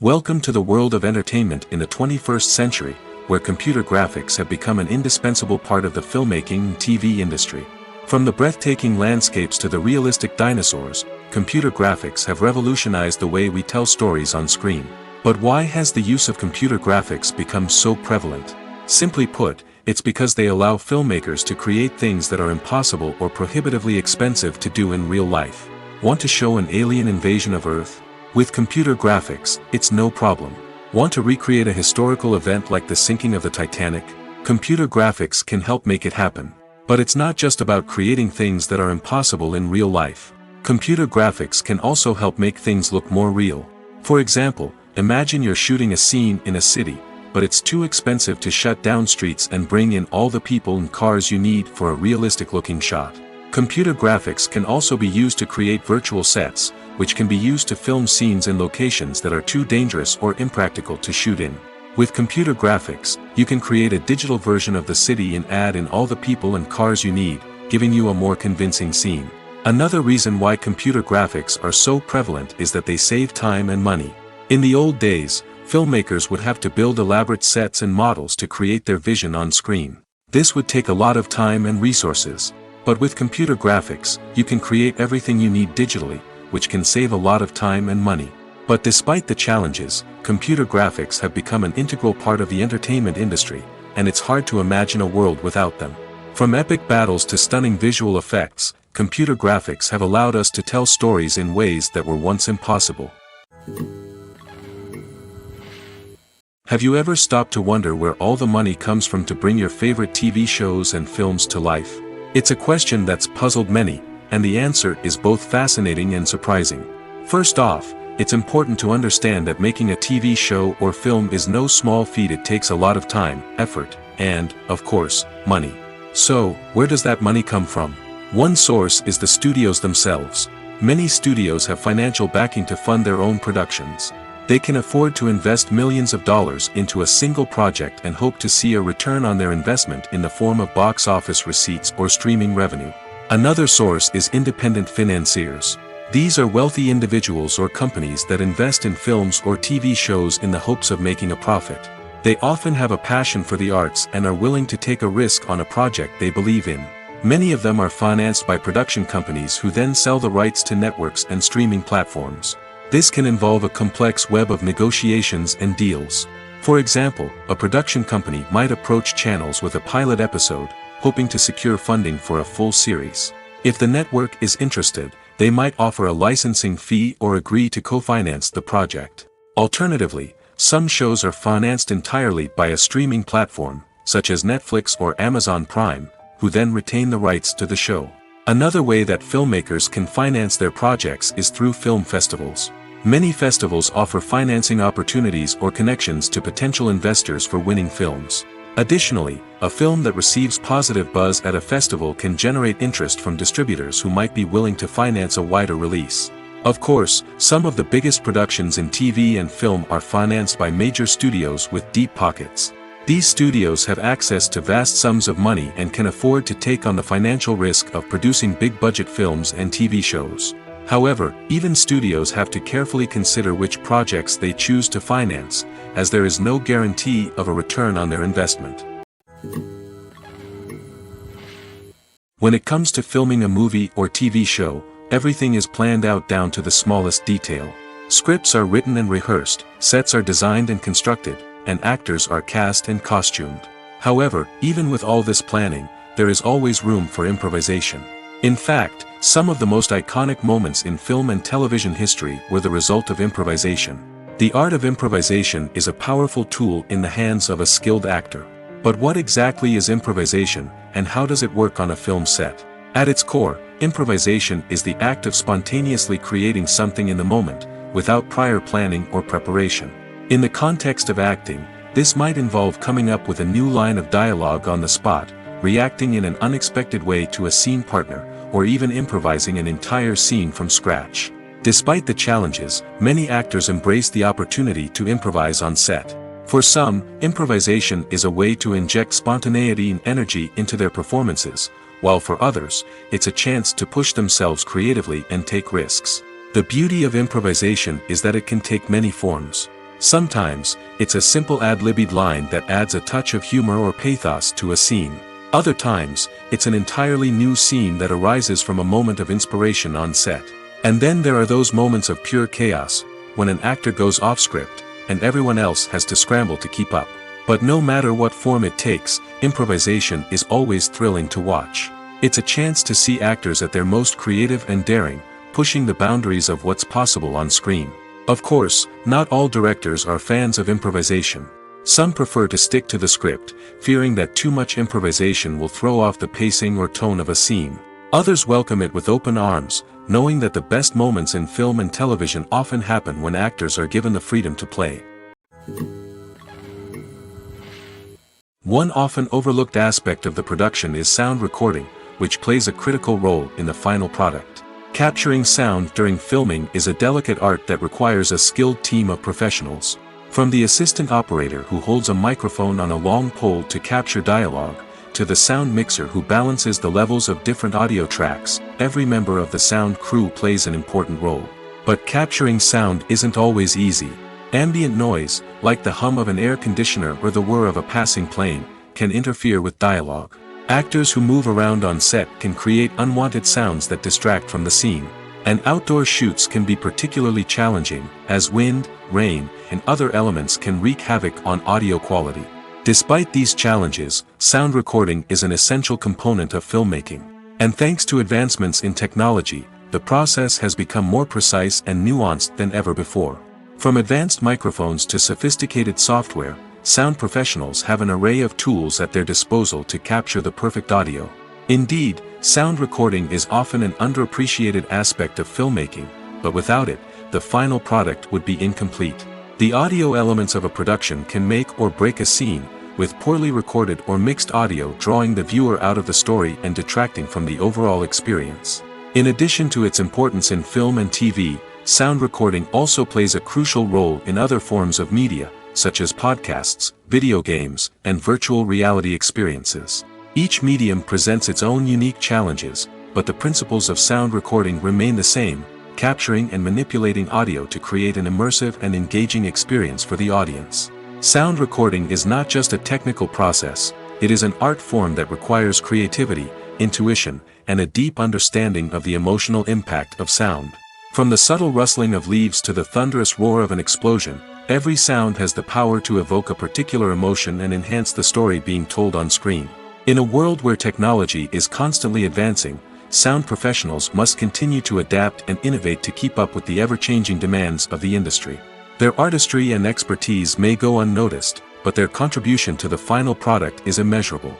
Welcome to the world of entertainment in the 21st century, where computer graphics have become an indispensable part of the filmmaking and TV industry. From the breathtaking landscapes to the realistic dinosaurs, computer graphics have revolutionized the way we tell stories on screen. But why has the use of computer graphics become so prevalent? Simply put, it's because they allow filmmakers to create things that are impossible or prohibitively expensive to do in real life. Want to show an alien invasion of Earth? With computer graphics, it's no problem. Want to recreate a historical event like the sinking of the Titanic? Computer graphics can help make it happen. But it's not just about creating things that are impossible in real life. Computer graphics can also help make things look more real. For example, imagine you're shooting a scene in a city, but it's too expensive to shut down streets and bring in all the people and cars you need for a realistic-looking shot. Computer graphics can also be used to create virtual sets, which can be used to film scenes in locations that are too dangerous or impractical to shoot in. With computer graphics, you can create a digital version of the city and add in all the people and cars you need, giving you a more convincing scene. Another reason why computer graphics are so prevalent is that they save time and money. In the old days, filmmakers would have to build elaborate sets and models to create their vision on screen. This would take a lot of time and resources. But with computer graphics, you can create everything you need digitally, which can save a lot of time and money. But despite the challenges, computer graphics have become an integral part of the entertainment industry, and it's hard to imagine a world without them. From epic battles to stunning visual effects, computer graphics have allowed us to tell stories in ways that were once impossible. Have you ever stopped to wonder where all the money comes from to bring your favorite TV shows and films to life? It's a question that's puzzled many, and the answer is both fascinating and surprising. First off, it's important to understand that making a TV show or film is no small feat. It takes a lot of time, effort, and, of course, money. So, where does that money come from? One source is the studios themselves. Many studios have financial backing to fund their own productions. They can afford to invest millions of dollars into a single project and hope to see a return on their investment in the form of box office receipts or streaming revenue. Another source is independent financiers. These are wealthy individuals or companies that invest in films or TV shows in the hopes of making a profit. They often have a passion for the arts and are willing to take a risk on a project they believe in. Many of them are financed by production companies who then sell the rights to networks and streaming platforms. This can involve a complex web of negotiations and deals. For example, a production company might approach channels with a pilot episode, hoping to secure funding for a full series. If the network is interested, they might offer a licensing fee or agree to co-finance the project. Alternatively, some shows are financed entirely by a streaming platform, such as Netflix or Amazon Prime, who then retain the rights to the show. Another way that filmmakers can finance their projects is through film festivals. Many festivals offer financing opportunities or connections to potential investors for winning films. Additionally, a film that receives positive buzz at a festival can generate interest from distributors who might be willing to finance a wider release. Of course, some of the biggest productions in TV and film are financed by major studios with deep pockets. These studios have access to vast sums of money and can afford to take on the financial risk of producing big-budget films and TV shows. However, even studios have to carefully consider which projects they choose to finance, as there is no guarantee of a return on their investment. When it comes to filming a movie or TV show, everything is planned out down to the smallest detail. Scripts are written and rehearsed, sets are designed and constructed, and actors are cast and costumed. However, even with all this planning, there is always room for improvisation. In fact, some of the most iconic moments in film and television history were the result of improvisation. The art of improvisation is a powerful tool in the hands of a skilled actor. But what exactly is improvisation, and how does it work on a film set? At its core, improvisation is the act of spontaneously creating something in the moment, without prior planning or preparation. In the context of acting, this might involve coming up with a new line of dialogue on the spot, reacting in an unexpected way to a scene partner, or even improvising an entire scene from scratch. Despite the challenges, many actors embrace the opportunity to improvise on set. For some, improvisation is a way to inject spontaneity and energy into their performances, while for others, it's a chance to push themselves creatively and take risks. The beauty of improvisation is that it can take many forms. Sometimes, it's a simple ad-libbed line that adds a touch of humor or pathos to a scene. Other times, it's an entirely new scene that arises from a moment of inspiration on set. And then there are those moments of pure chaos, when an actor goes off script, and everyone else has to scramble to keep up. But no matter what form it takes, improvisation is always thrilling to watch. It's a chance to see actors at their most creative and daring, pushing the boundaries of what's possible on screen. Of course, not all directors are fans of improvisation. Some prefer to stick to the script, fearing that too much improvisation will throw off the pacing or tone of a scene. Others welcome it with open arms, knowing that the best moments in film and television often happen when actors are given the freedom to play. One often overlooked aspect of the production is sound recording, which plays a critical role in the final product. Capturing sound during filming is a delicate art that requires a skilled team of professionals. From the assistant operator who holds a microphone on a long pole to capture dialogue, to the sound mixer who balances the levels of different audio tracks, every member of the sound crew plays an important role. But capturing sound isn't always easy. Ambient noise, like the hum of an air conditioner or the whir of a passing plane, can interfere with dialogue. Actors who move around on set can create unwanted sounds that distract from the scene. And outdoor shoots can be particularly challenging, as wind, rain, and other elements can wreak havoc on audio quality. Despite these challenges, sound recording is an essential component of filmmaking. And thanks to advancements in technology, the process has become more precise and nuanced than ever before. From advanced microphones to sophisticated software, sound professionals have an array of tools at their disposal to capture the perfect audio. Indeed, sound recording is often an underappreciated aspect of filmmaking, but without it, the final product would be incomplete. The audio elements of a production can make or break a scene, with poorly recorded or mixed audio drawing the viewer out of the story and detracting from the overall experience. In addition to its importance in film and TV, sound recording also plays a crucial role in other forms of media, such as podcasts, video games, and virtual reality experiences. Each medium presents its own unique challenges, but the principles of sound recording remain the same, capturing and manipulating audio to create an immersive and engaging experience for the audience. Sound recording is not just a technical process, it is an art form that requires creativity, intuition, and a deep understanding of the emotional impact of sound. From the subtle rustling of leaves to the thunderous roar of an explosion, every sound has the power to evoke a particular emotion and enhance the story being told on screen. In a world where technology is constantly advancing, sound professionals must continue to adapt and innovate to keep up with the ever-changing demands of the industry. Their artistry and expertise may go unnoticed, but their contribution to the final product is immeasurable.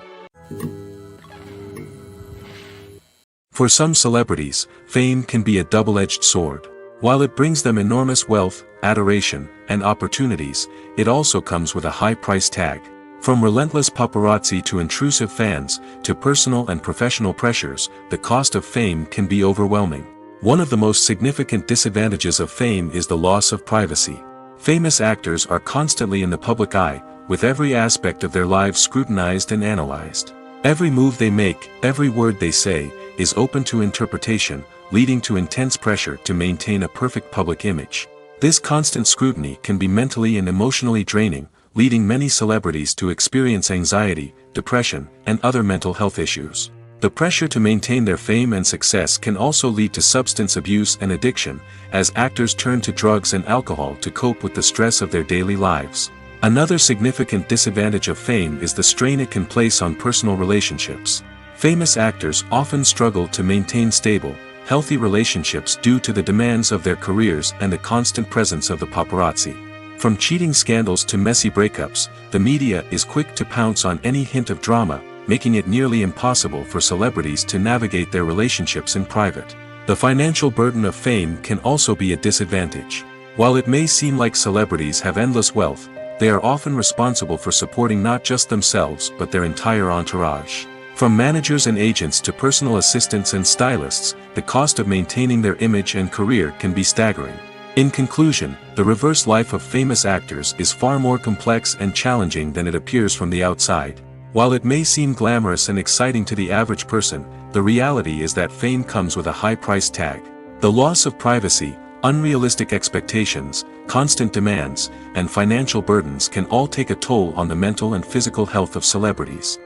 For some celebrities, fame can be a double-edged sword. While it brings them enormous wealth, adoration, and opportunities, it also comes with a high price tag. From relentless paparazzi to intrusive fans, to personal and professional pressures, the cost of fame can be overwhelming. One of the most significant disadvantages of fame is the loss of privacy. Famous actors are constantly in the public eye, with every aspect of their lives scrutinized and analyzed. Every move they make, every word they say, is open to interpretation, leading to intense pressure to maintain a perfect public image. This constant scrutiny can be mentally and emotionally draining, leading many celebrities to experience anxiety, depression, and other mental health issues. The pressure to maintain their fame and success can also lead to substance abuse and addiction, as actors turn to drugs and alcohol to cope with the stress of their daily lives. Another significant disadvantage of fame is the strain it can place on personal relationships. Famous actors often struggle to maintain stable, healthy relationships due to the demands of their careers and the constant presence of the paparazzi. From cheating scandals to messy breakups, the media is quick to pounce on any hint of drama, making it nearly impossible for celebrities to navigate their relationships in private. The financial burden of fame can also be a disadvantage. While it may seem like celebrities have endless wealth, they are often responsible for supporting not just themselves but their entire entourage. From managers and agents to personal assistants and stylists, the cost of maintaining their image and career can be staggering. In conclusion, the reverse life of famous actors is far more complex and challenging than it appears from the outside. While it may seem glamorous and exciting to the average person, the reality is that fame comes with a high price tag. The loss of privacy, unrealistic expectations, constant demands, and financial burdens can all take a toll on the mental and physical health of celebrities.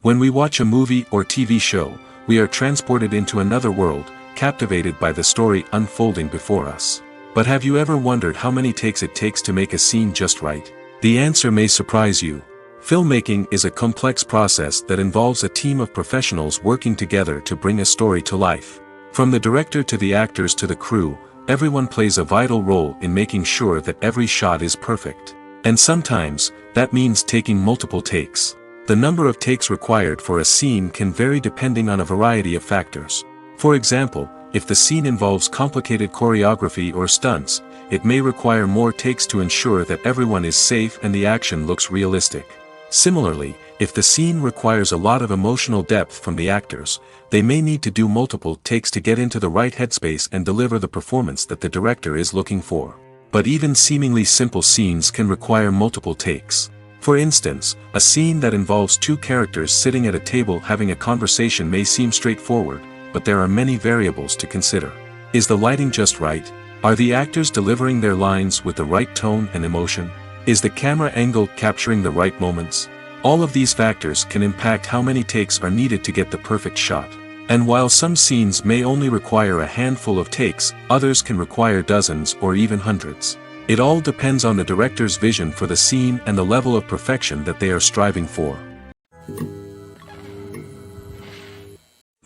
When we watch a movie or TV show, we are transported into another world, captivated by the story unfolding before us. But have you ever wondered how many takes it takes to make a scene just right? The answer may surprise you. Filmmaking is a complex process that involves a team of professionals working together to bring a story to life. From the director to the actors to the crew, everyone plays a vital role in making sure that every shot is perfect. And sometimes, that means taking multiple takes. The number of takes required for a scene can vary depending on a variety of factors. For example, if the scene involves complicated choreography or stunts, it may require more takes to ensure that everyone is safe and the action looks realistic. Similarly, if the scene requires a lot of emotional depth from the actors, they may need to do multiple takes to get into the right headspace and deliver the performance that the director is looking for. But even seemingly simple scenes can require multiple takes. For instance, a scene that involves two characters sitting at a table having a conversation may seem straightforward, but there are many variables to consider. Is the lighting just right? Are the actors delivering their lines with the right tone and emotion? Is the camera angle capturing the right moments? All of these factors can impact how many takes are needed to get the perfect shot. And while some scenes may only require a handful of takes, others can require dozens or even hundreds. It all depends on the director's vision for the scene and the level of perfection that they are striving for.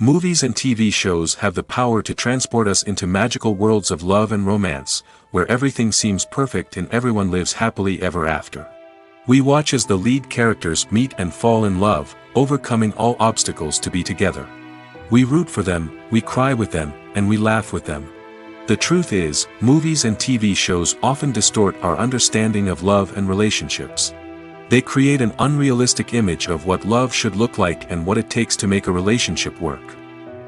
Movies and TV shows have the power to transport us into magical worlds of love and romance, where everything seems perfect and everyone lives happily ever after. We watch as the lead characters meet and fall in love, overcoming all obstacles to be together. We root for them, we cry with them, and we laugh with them. The truth is, movies and TV shows often distort our understanding of love and relationships. They create an unrealistic image of what love should look like and what it takes to make a relationship work.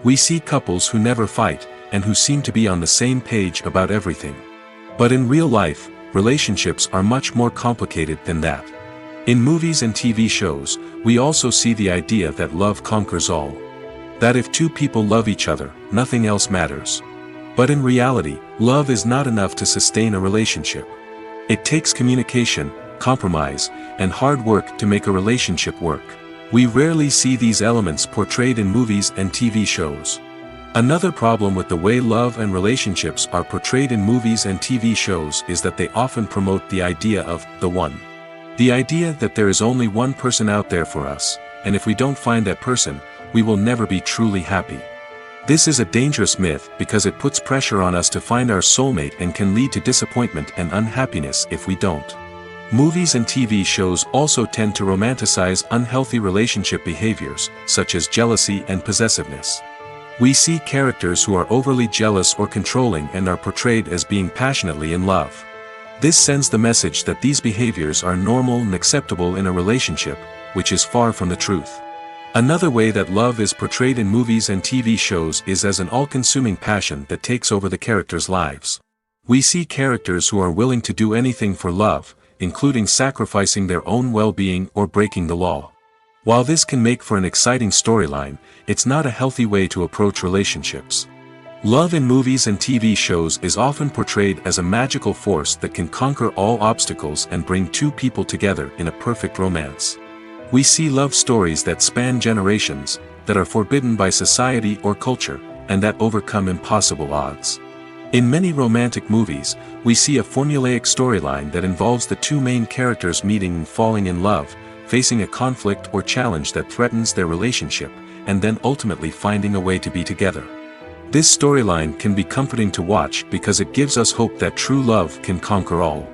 We see couples who never fight, and who seem to be on the same page about everything. But in real life, relationships are much more complicated than that. In movies and TV shows, we also see the idea that love conquers all. That if two people love each other, nothing else matters. But in reality, love is not enough to sustain a relationship. It takes communication, compromise, and hard work to make a relationship work. We rarely see these elements portrayed in movies and TV shows. Another problem with the way love and relationships are portrayed in movies and TV shows is that they often promote the idea of the one. The idea that there is only one person out there for us, and if we don't find that person, we will never be truly happy. This is a dangerous myth because it puts pressure on us to find our soulmate and can lead to disappointment and unhappiness if we don't. Movies and TV shows also tend to romanticize unhealthy relationship behaviors, such as jealousy and possessiveness. We see characters who are overly jealous or controlling and are portrayed as being passionately in love. This sends the message that these behaviors are normal and acceptable in a relationship, which is far from the truth. Another way that love is portrayed in movies and TV shows is as an all-consuming passion that takes over the characters' lives. We see characters who are willing to do anything for love, including sacrificing their own well-being or breaking the law. While this can make for an exciting storyline, it's not a healthy way to approach relationships. Love in movies and TV shows is often portrayed as a magical force that can conquer all obstacles and bring two people together in a perfect romance. We see love stories that span generations, that are forbidden by society or culture, and that overcome impossible odds. In many romantic movies, we see a formulaic storyline that involves the two main characters meeting and falling in love, facing a conflict or challenge that threatens their relationship, and then ultimately finding a way to be together. This storyline can be comforting to watch because it gives us hope that true love can conquer all.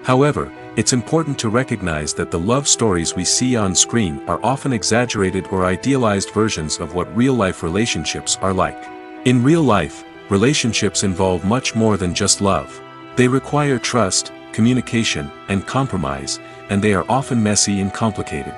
However, it's important to recognize that the love stories we see on screen are often exaggerated or idealized versions of what real-life relationships are like. In real life, relationships involve much more than just love. They require trust, communication, and compromise, and they are often messy and complicated.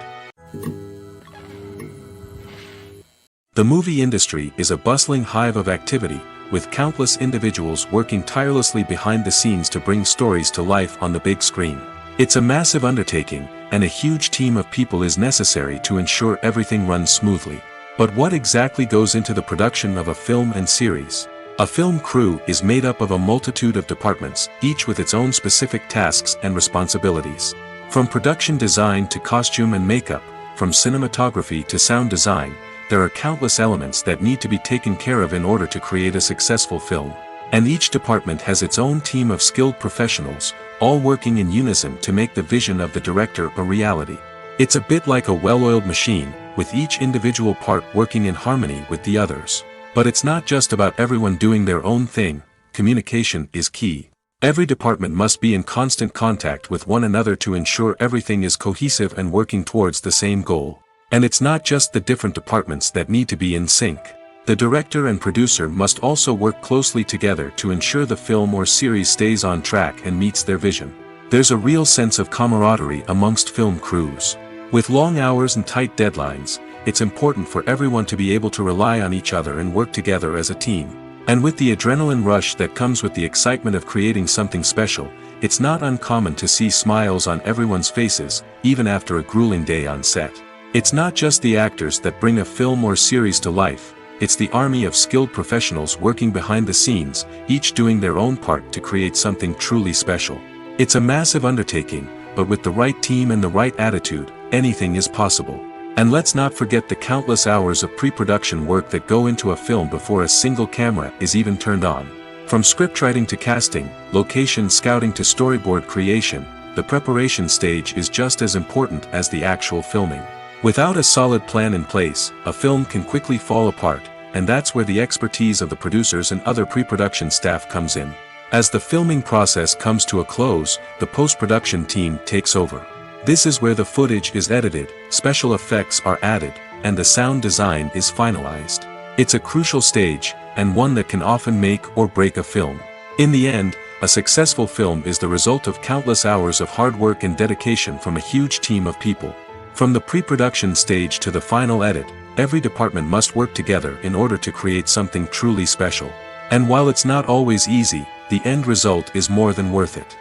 The movie industry is a bustling hive of activity, with countless individuals working tirelessly behind the scenes to bring stories to life on the big screen. It's a massive undertaking, and a huge team of people is necessary to ensure everything runs smoothly. But what exactly goes into the production of a film and series? A film crew is made up of a multitude of departments, each with its own specific tasks and responsibilities. From production design to costume and makeup, from cinematography to sound design, there are countless elements that need to be taken care of in order to create a successful film. And each department has its own team of skilled professionals, all working in unison to make the vision of the director a reality. It's a bit like a well-oiled machine, with each individual part working in harmony with the others. But it's not just about everyone doing their own thing. Communication is key. Every department must be in constant contact with one another to ensure everything is cohesive and working towards the same goal. And it's not just the different departments that need to be in sync. The director and producer must also work closely together to ensure the film or series stays on track and meets their vision. There's a real sense of camaraderie amongst film crews. With long hours and tight deadlines, it's important for everyone to be able to rely on each other and work together as a team. And with the adrenaline rush that comes with the excitement of creating something special, it's not uncommon to see smiles on everyone's faces, even after a grueling day on set. It's not just the actors that bring a film or series to life, it's the army of skilled professionals working behind the scenes, each doing their own part to create something truly special. It's a massive undertaking, but with the right team and the right attitude, anything is possible. And let's not forget the countless hours of pre-production work that go into a film before a single camera is even turned on. From scriptwriting to casting, location scouting to storyboard creation, the preparation stage is just as important as the actual filming. Without a solid plan in place, a film can quickly fall apart, and that's where the expertise of the producers and other pre-production staff comes in. As the filming process comes to a close, the post-production team takes over. This is where the footage is edited, special effects are added, and the sound design is finalized. It's a crucial stage, and one that can often make or break a film. In the end, a successful film is the result of countless hours of hard work and dedication from a huge team of people. From the pre-production stage to the final edit, every department must work together in order to create something truly special. And while it's not always easy, the end result is more than worth it.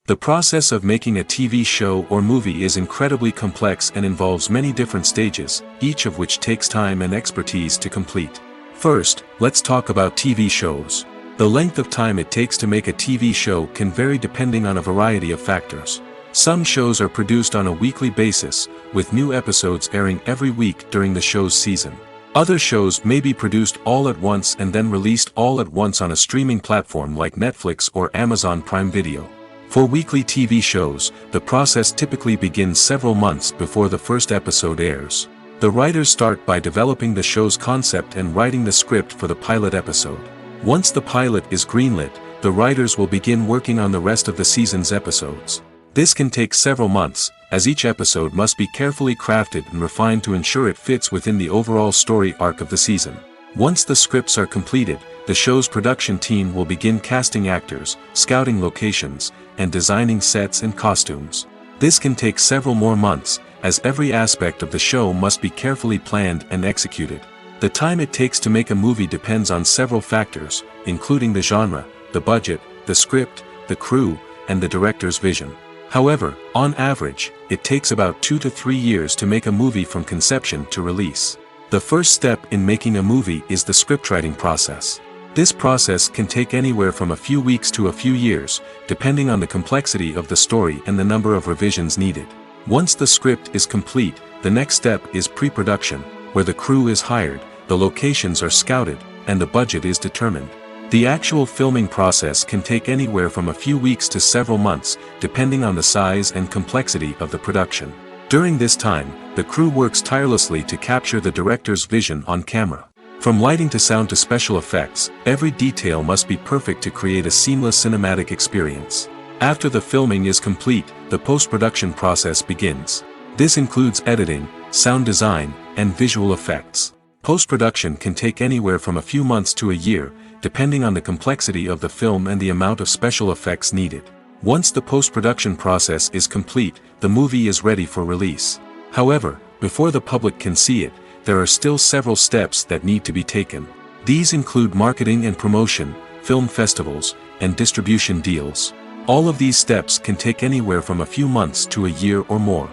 The process of making a TV show or movie is incredibly complex and involves many different stages, each of which takes time and expertise to complete. First, let's talk about TV shows. The length of time it takes to make a TV show can vary depending on a variety of factors. Some shows are produced on a weekly basis, with new episodes airing every week during the show's season. Other shows may be produced all at once and then released all at once on a streaming platform like Netflix or Amazon Prime Video. For weekly TV shows, the process typically begins several months before the first episode airs. The writers start by developing the show's concept and writing the script for the pilot episode. Once the pilot is greenlit, the writers will begin working on the rest of the season's episodes. This can take several months, as each episode must be carefully crafted and refined to ensure it fits within the overall story arc of the season. Once the scripts are completed, the show's production team will begin casting actors, scouting locations, and designing sets and costumes. This can take several more months, as every aspect of the show must be carefully planned and executed. The time it takes to make a movie depends on several factors, including the genre, the budget, the script, the crew, and the director's vision. However, on average, it takes about 2 to 3 years to make a movie from conception to release. The first step in making a movie is the scriptwriting process. This process can take anywhere from a few weeks to a few years, depending on the complexity of the story and the number of revisions needed. Once the script is complete, the next step is pre-production, where the crew is hired, the locations are scouted, and the budget is determined. The actual filming process can take anywhere from a few weeks to several months, depending on the size and complexity of the production. During this time, the crew works tirelessly to capture the director's vision on camera. From lighting to sound to special effects, every detail must be perfect to create a seamless cinematic experience. After the filming is complete, the post-production process begins. This includes editing, sound design, and visual effects. Post-production can take anywhere from a few months to a year, depending on the complexity of the film and the amount of special effects needed. Once the post-production process is complete, the movie is ready for release. However, before the public can see it, there are still several steps that need to be taken. These include marketing and promotion, film festivals, and distribution deals. All of these steps can take anywhere from a few months to a year or more.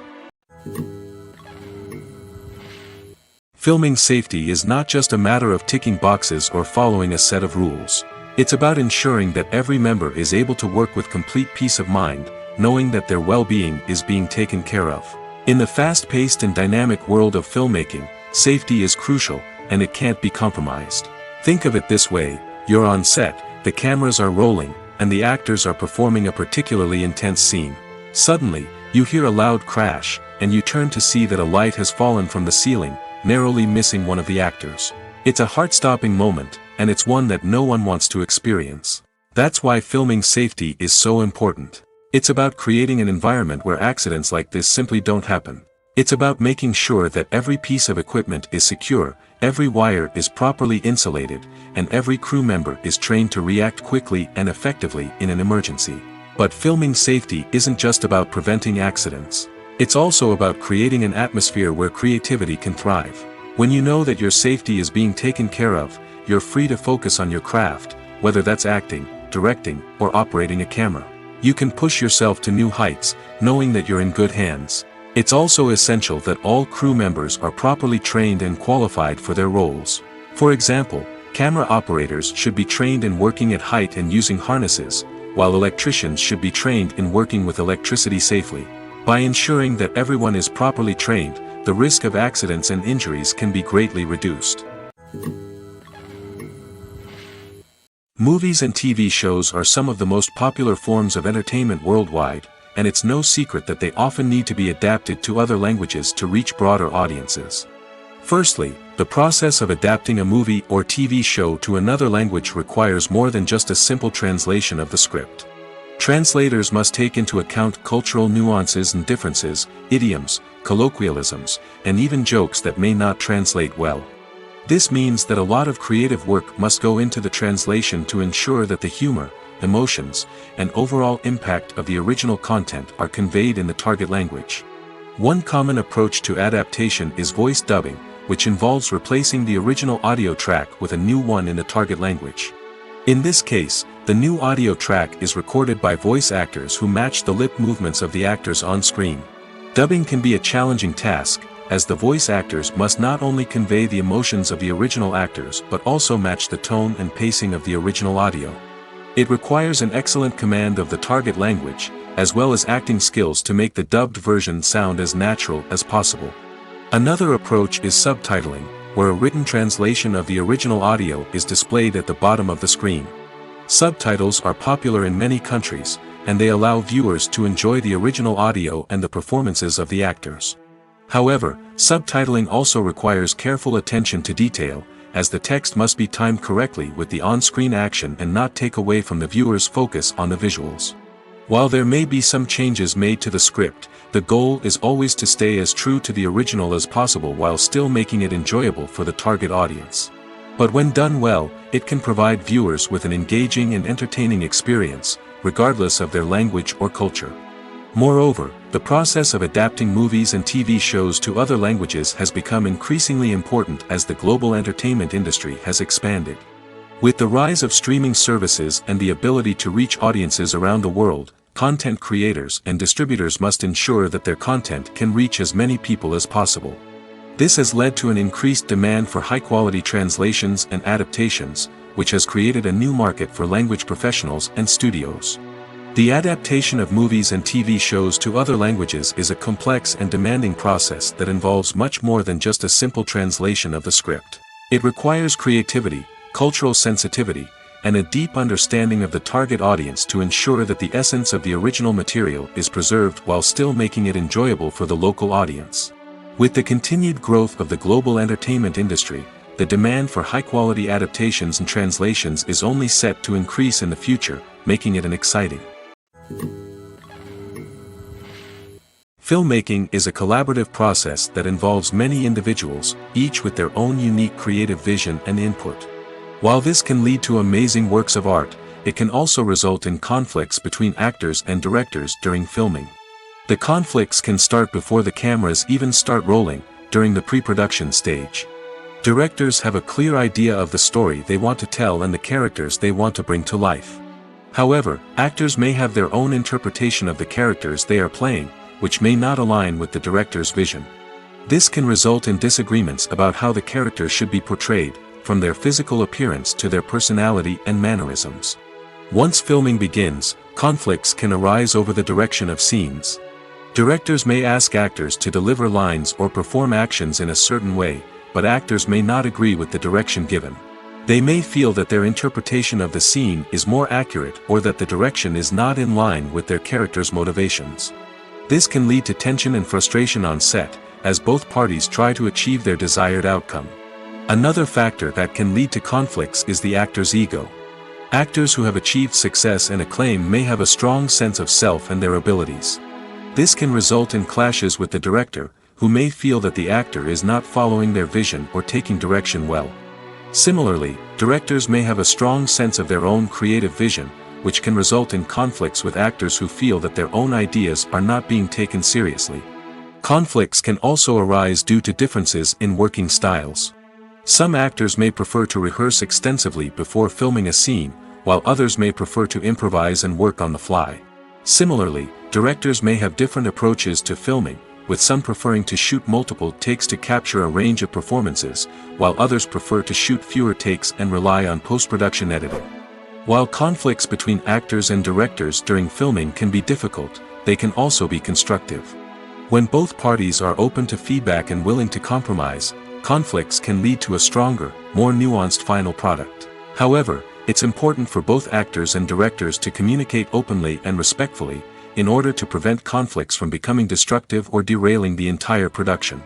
Filming safety is not just a matter of ticking boxes or following a set of rules. It's about ensuring that every member is able to work with complete peace of mind, knowing that their well-being is being taken care of. In the fast-paced and dynamic world of filmmaking, safety is crucial, and it can't be compromised. Think of it this way: you're on set, the cameras are rolling, and the actors are performing a particularly intense scene. Suddenly, you hear a loud crash, and you turn to see that a light has fallen from the ceiling, narrowly missing one of the actors. It's a heart-stopping moment, and it's one that no one wants to experience. That's why filming safety is so important. It's about creating an environment where accidents like this simply don't happen. It's about making sure that every piece of equipment is secure, every wire is properly insulated, and every crew member is trained to react quickly and effectively in an emergency. But filming safety isn't just about preventing accidents. It's also about creating an atmosphere where creativity can thrive. When you know that your safety is being taken care of, you're free to focus on your craft, whether that's acting, directing, or operating a camera. You can push yourself to new heights, knowing that you're in good hands. It's also essential that all crew members are properly trained and qualified for their roles. For example, camera operators should be trained in working at height and using harnesses, while electricians should be trained in working with electricity safely. By ensuring that everyone is properly trained, the risk of accidents and injuries can be greatly reduced. Movies and TV shows are some of the most popular forms of entertainment worldwide, and it's no secret that they often need to be adapted to other languages to reach broader audiences. Firstly, the process of adapting a movie or TV show to another language requires more than just a simple translation of the script. Translators must take into account cultural nuances and differences, idioms, colloquialisms, and even jokes that may not translate well. This means that a lot of creative work must go into the translation to ensure that the humor, emotions, and overall impact of the original content are conveyed in the target language. One common approach to adaptation is voice dubbing, which involves replacing the original audio track with a new one in the target language. In this case, the new audio track is recorded by voice actors who match the lip movements of the actors on screen. Dubbing can be a challenging task, as the voice actors must not only convey the emotions of the original actors but also match the tone and pacing of the original audio. It requires an excellent command of the target language, as well as acting skills to make the dubbed version sound as natural as possible. Another approach is subtitling, where a written translation of the original audio is displayed at the bottom of the screen. Subtitles are popular in many countries, and they allow viewers to enjoy the original audio and the performances of the actors. However, subtitling also requires careful attention to detail, as the text must be timed correctly with the on-screen action and not take away from the viewer's focus on the visuals. While there may be some changes made to the script, the goal is always to stay as true to the original as possible while still making it enjoyable for the target audience. But when done well, it can provide viewers with an engaging and entertaining experience, regardless of their language or culture. Moreover, the process of adapting movies and TV shows to other languages has become increasingly important as the global entertainment industry has expanded. With the rise of streaming services and the ability to reach audiences around the world, content creators and distributors must ensure that their content can reach as many people as possible. This has led to an increased demand for high-quality translations and adaptations, which has created a new market for language professionals and studios. The adaptation of movies and TV shows to other languages is a complex and demanding process that involves much more than just a simple translation of the script. It requires creativity, cultural sensitivity, and a deep understanding of the target audience to ensure that the essence of the original material is preserved while still making it enjoyable for the local audience. With the continued growth of the global entertainment industry, the demand for high-quality adaptations and translations is only set to increase in the future, making it an exciting. Filmmaking is a collaborative process that involves many individuals, each with their own unique creative vision and input. While this can lead to amazing works of art, it can also result in conflicts between actors and directors during filming. The conflicts can start before the cameras even start rolling, during the pre-production stage. Directors have a clear idea of the story they want to tell and the characters they want to bring to life. However, actors may have their own interpretation of the characters they are playing, which may not align with the director's vision. This can result in disagreements about how the character should be portrayed, from their physical appearance to their personality and mannerisms. Once filming begins, conflicts can arise over the direction of scenes. Directors may ask actors to deliver lines or perform actions in a certain way, but actors may not agree with the direction given. They may feel that their interpretation of the scene is more accurate or that the direction is not in line with their character's motivations. This can lead to tension and frustration on set, as both parties try to achieve their desired outcome. Another factor that can lead to conflicts is the actor's ego. Actors who have achieved success and acclaim may have a strong sense of self and their abilities. This can result in clashes with the director, who may feel that the actor is not following their vision or taking direction well. Similarly, directors may have a strong sense of their own creative vision, which can result in conflicts with actors who feel that their own ideas are not being taken seriously. Conflicts can also arise due to differences in working styles. Some actors may prefer to rehearse extensively before filming a scene, while others may prefer to improvise and work on the fly. Similarly, directors may have different approaches to filming, with some preferring to shoot multiple takes to capture a range of performances, while others prefer to shoot fewer takes and rely on post-production editing. While conflicts between actors and directors during filming can be difficult, they can also be constructive. When both parties are open to feedback and willing to compromise, conflicts can lead to a stronger, more nuanced final product. However, it's important for both actors and directors to communicate openly and respectfully, in order to prevent conflicts from becoming destructive or derailing the entire production.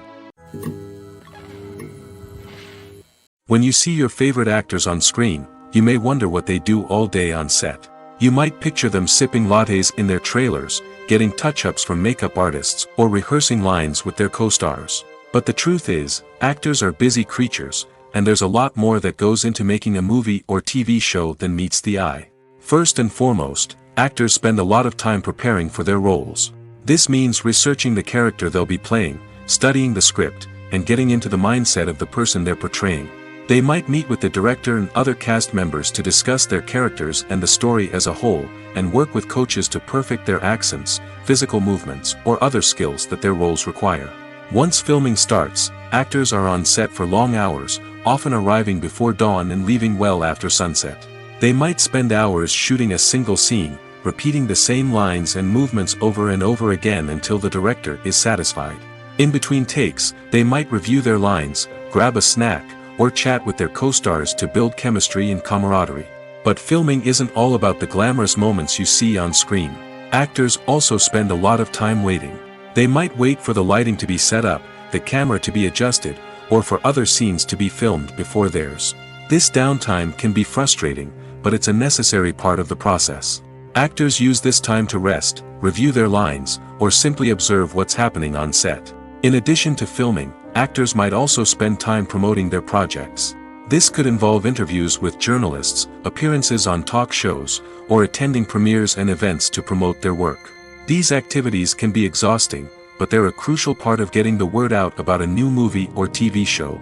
When you see your favorite actors on screen, you may wonder what they do all day on set. You might picture them sipping lattes in their trailers, getting touch-ups from makeup artists, or rehearsing lines with their co-stars. But the truth is, actors are busy creatures, and there's a lot more that goes into making a movie or TV show than meets the eye. First and foremost, actors spend a lot of time preparing for their roles. This means researching the character they'll be playing, studying the script, and getting into the mindset of the person they're portraying. They might meet with the director and other cast members to discuss their characters and the story as a whole, and work with coaches to perfect their accents, physical movements, or other skills that their roles require. Once filming starts, actors are on set for long hours, often arriving before dawn and leaving well after sunset. They might spend hours shooting a single scene, repeating the same lines and movements over and over again until the director is satisfied. In between takes, they might review their lines, grab a snack, or chat with their co-stars to build chemistry and camaraderie. But filming isn't all about the glamorous moments you see on screen. Actors also spend a lot of time waiting. They might wait for the lighting to be set up, the camera to be adjusted, or for other scenes to be filmed before theirs. This downtime can be frustrating, but it's a necessary part of the process. Actors use this time to rest, review their lines, or simply observe what's happening on set. In addition to filming, actors might also spend time promoting their projects. This could involve interviews with journalists, appearances on talk shows, or attending premieres and events to promote their work. These activities can be exhausting, but they're a crucial part of getting the word out about a new movie or TV show.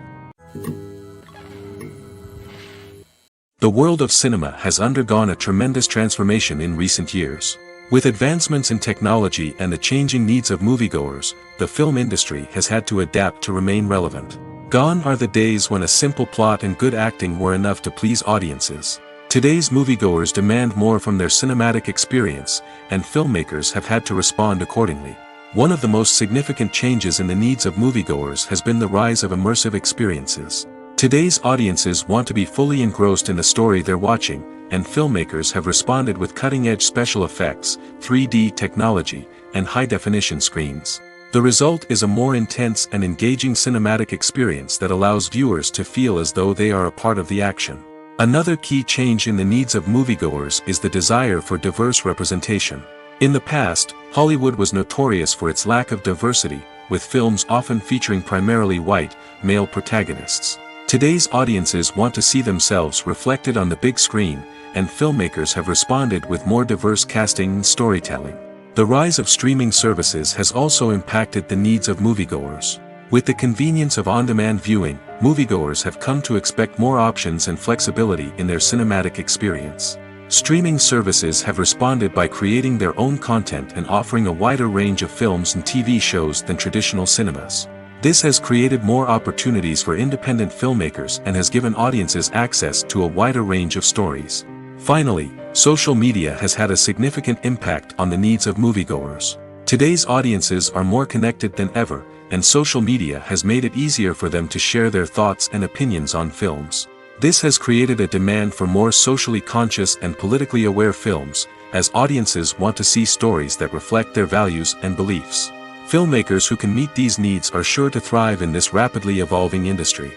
The world of cinema has undergone a tremendous transformation in recent years. With advancements in technology and the changing needs of moviegoers, the film industry has had to adapt to remain relevant. Gone are the days when a simple plot and good acting were enough to please audiences. Today's moviegoers demand more from their cinematic experience, and filmmakers have had to respond accordingly. One of the most significant changes in the needs of moviegoers has been the rise of immersive experiences. Today's audiences want to be fully engrossed in the story they're watching, and filmmakers have responded with cutting-edge special effects, 3D technology, and high-definition screens. The result is a more intense and engaging cinematic experience that allows viewers to feel as though they are a part of the action. Another key change in the needs of moviegoers is the desire for diverse representation. In the past, Hollywood was notorious for its lack of diversity, with films often featuring primarily white, male protagonists. Today's audiences want to see themselves reflected on the big screen, and filmmakers have responded with more diverse casting and storytelling. The rise of streaming services has also impacted the needs of moviegoers. With the convenience of on-demand viewing, moviegoers have come to expect more options and flexibility in their cinematic experience. Streaming services have responded by creating their own content and offering a wider range of films and TV shows than traditional cinemas. This has created more opportunities for independent filmmakers and has given audiences access to a wider range of stories. Finally, social media has had a significant impact on the needs of moviegoers. Today's audiences are more connected than ever, and social media has made it easier for them to share their thoughts and opinions on films. This has created a demand for more socially conscious and politically aware films, as audiences want to see stories that reflect their values and beliefs. Filmmakers who can meet these needs are sure to thrive in this rapidly evolving industry.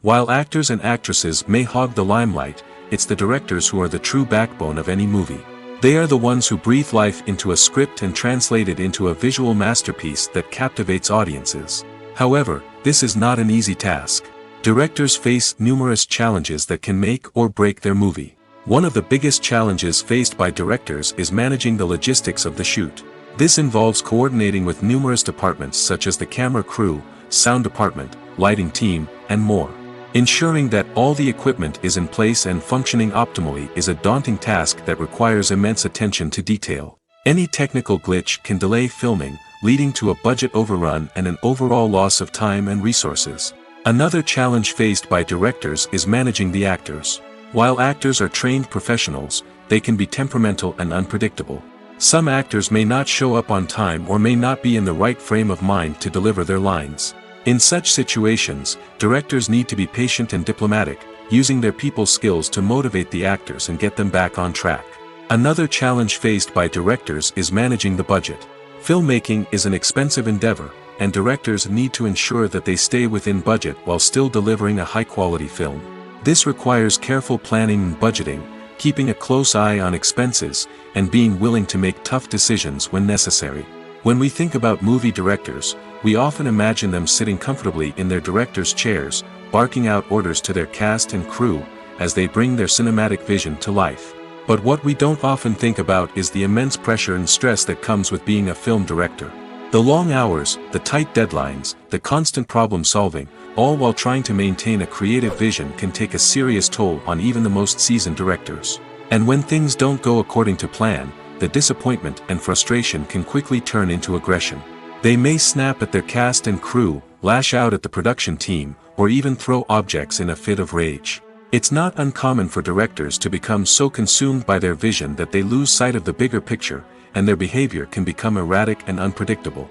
While actors and actresses may hog the limelight, it's the directors who are the true backbone of any movie. They are the ones who breathe life into a script and translate it into a visual masterpiece that captivates audiences. However, this is not an easy task. Directors face numerous challenges that can make or break their movie. One of the biggest challenges faced by directors is managing the logistics of the shoot. This involves coordinating with numerous departments such as the camera crew, sound department, lighting team, and more. Ensuring that all the equipment is in place and functioning optimally is a daunting task that requires immense attention to detail. Any technical glitch can delay filming, leading to a budget overrun and an overall loss of time and resources. Another challenge faced by directors is managing the actors. While actors are trained professionals, they can be temperamental and unpredictable. Some actors may not show up on time or may not be in the right frame of mind to deliver their lines. In such situations, directors need to be patient and diplomatic, using their people skills to motivate the actors and get them back on track. Another challenge faced by directors is managing the budget. Filmmaking is an expensive endeavor, and directors need to ensure that they stay within budget while still delivering a high-quality film. This requires careful planning and budgeting, keeping a close eye on expenses, and being willing to make tough decisions when necessary. When we think about movie directors, we often imagine them sitting comfortably in their director's chairs, barking out orders to their cast and crew, as they bring their cinematic vision to life. But what we don't often think about is the immense pressure and stress that comes with being a film director. The long hours, the tight deadlines, the constant problem solving, all while trying to maintain a creative vision can take a serious toll on even the most seasoned directors. And when things don't go according to plan, the disappointment and frustration can quickly turn into aggression. They may snap at their cast and crew, lash out at the production team, or even throw objects in a fit of rage. It's not uncommon for directors to become so consumed by their vision that they lose sight of the bigger picture, and their behavior can become erratic and unpredictable.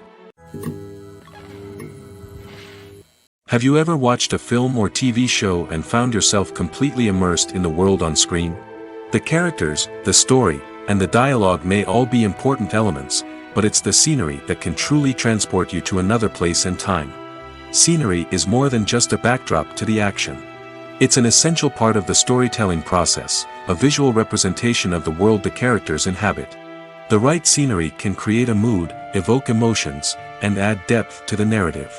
Have you ever watched a film or TV show and found yourself completely immersed in the world on screen? The characters, the story, and the dialogue may all be important elements, but it's the scenery that can truly transport you to another place and time. Scenery is more than just a backdrop to the action. It's an essential part of the storytelling process, a visual representation of the world the characters inhabit. The right scenery can create a mood, evoke emotions, and add depth to the narrative.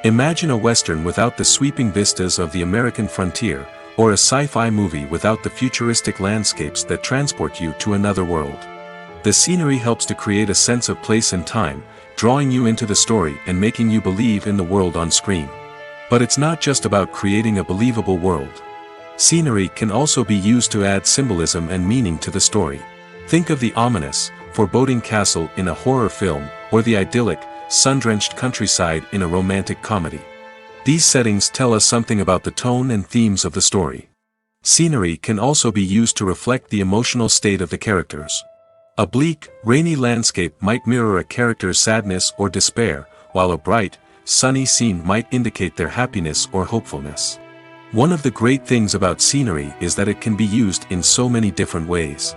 Imagine a Western without the sweeping vistas of the American frontier, or a sci-fi movie without the futuristic landscapes that transport you to another world. The scenery helps to create a sense of place and time, drawing you into the story and making you believe in the world on screen. But it's not just about creating a believable world. Scenery can also be used to add symbolism and meaning to the story. Think of the ominous, foreboding castle in a horror film, or the idyllic, sun-drenched countryside in a romantic comedy. These settings tell us something about the tone and themes of the story. Scenery can also be used to reflect the emotional state of the characters. A bleak, rainy landscape might mirror a character's sadness or despair, while a bright, sunny scene might indicate their happiness or hopefulness. One of the great things about scenery is that it can be used in so many different ways.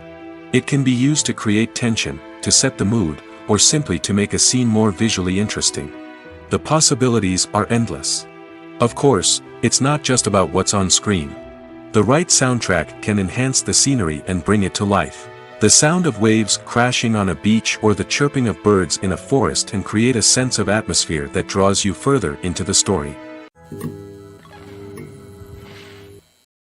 It can be used to create tension, to set the mood, or simply to make a scene more visually interesting. The possibilities are endless. Of course, it's not just about what's on screen. The right soundtrack can enhance the scenery and bring it to life. The sound of waves crashing on a beach or the chirping of birds in a forest can create a sense of atmosphere that draws you further into the story.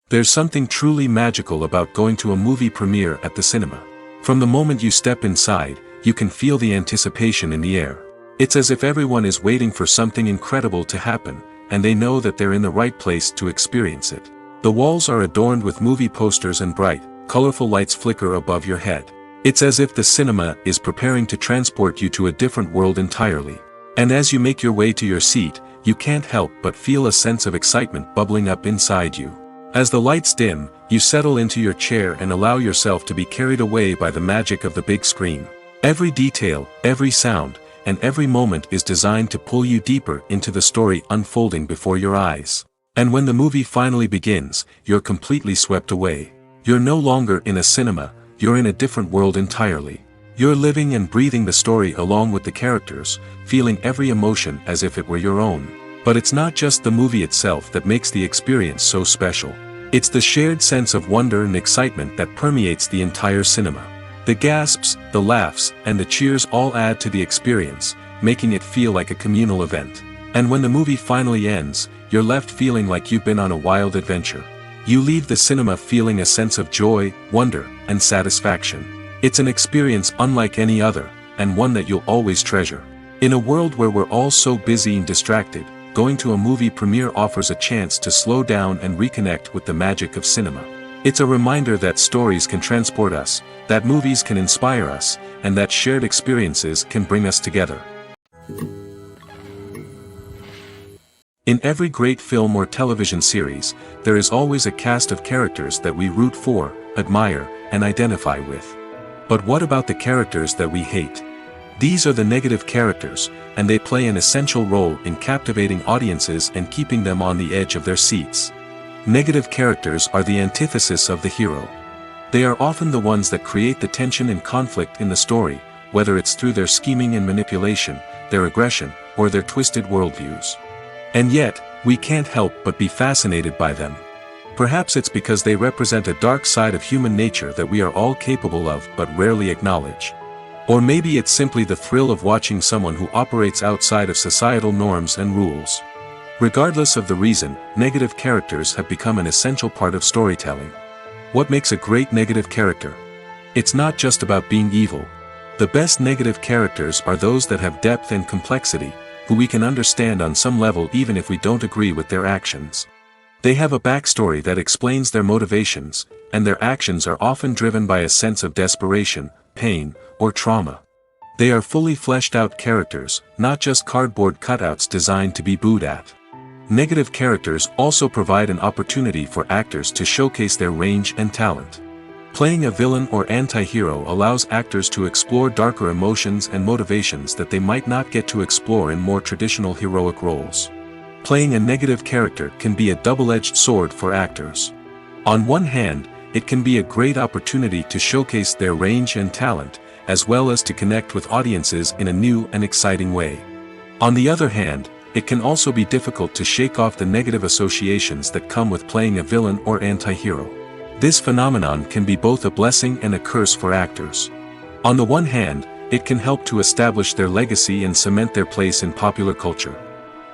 There's something truly magical about going to a movie premiere at the cinema. From the moment you step inside, you can feel the anticipation in the air. It's as if everyone is waiting for something incredible to happen, and they know that they're in the right place to experience it. The walls are adorned with movie posters and bright, colorful lights flicker above your head. It's as if the cinema is preparing to transport you to a different world entirely. And as you make your way to your seat, you can't help but feel a sense of excitement bubbling up inside you. As the lights dim, you settle into your chair and allow yourself to be carried away by the magic of the big screen. Every detail, every sound, and every moment is designed to pull you deeper into the story unfolding before your eyes. And when the movie finally begins, you're completely swept away. You're no longer in a cinema, you're in a different world entirely. You're living and breathing the story along with the characters, feeling every emotion as if it were your own. But it's not just the movie itself that makes the experience so special. It's the shared sense of wonder and excitement that permeates the entire cinema. The gasps, the laughs, and the cheers all add to the experience, making it feel like a communal event. And when the movie finally ends, you're left feeling like you've been on a wild adventure. You leave the cinema feeling a sense of joy, wonder, and satisfaction. It's an experience unlike any other, and one that you'll always treasure. In a world where we're all so busy and distracted, going to a movie premiere offers a chance to slow down and reconnect with the magic of cinema. It's a reminder that stories can transport us, that movies can inspire us, and that shared experiences can bring us together. In every great film or television series, there is always a cast of characters that we root for, admire, and identify with. But what about the characters that we hate? These are the negative characters, and they play an essential role in captivating audiences and keeping them on the edge of their seats. Negative characters are the antithesis of the hero. They are often the ones that create the tension and conflict in the story, whether it's through their scheming and manipulation, their aggression, or their twisted worldviews. And yet, we can't help but be fascinated by them. Perhaps it's because they represent a dark side of human nature that we are all capable of but rarely acknowledge. Or maybe it's simply the thrill of watching someone who operates outside of societal norms and rules. Regardless of the reason, negative characters have become an essential part of storytelling. What makes a great negative character? It's not just about being evil. The best negative characters are those that have depth and complexity, who we can understand on some level even if we don't agree with their actions. They have a backstory that explains their motivations, and their actions are often driven by a sense of desperation, pain, or trauma. They are fully fleshed out characters, not just cardboard cutouts designed to be booed at. Negative characters also provide an opportunity for actors to showcase their range and talent. Playing a villain or anti-hero allows actors to explore darker emotions and motivations that they might not get to explore in more traditional heroic roles. Playing a negative character can be a double-edged sword for actors. On one hand, it can be a great opportunity to showcase their range and talent, as well as to connect with audiences in a new and exciting way. On the other hand, it can also be difficult to shake off the negative associations that come with playing a villain or anti-hero. This phenomenon can be both a blessing and a curse for actors. On the one hand, it can help to establish their legacy and cement their place in popular culture.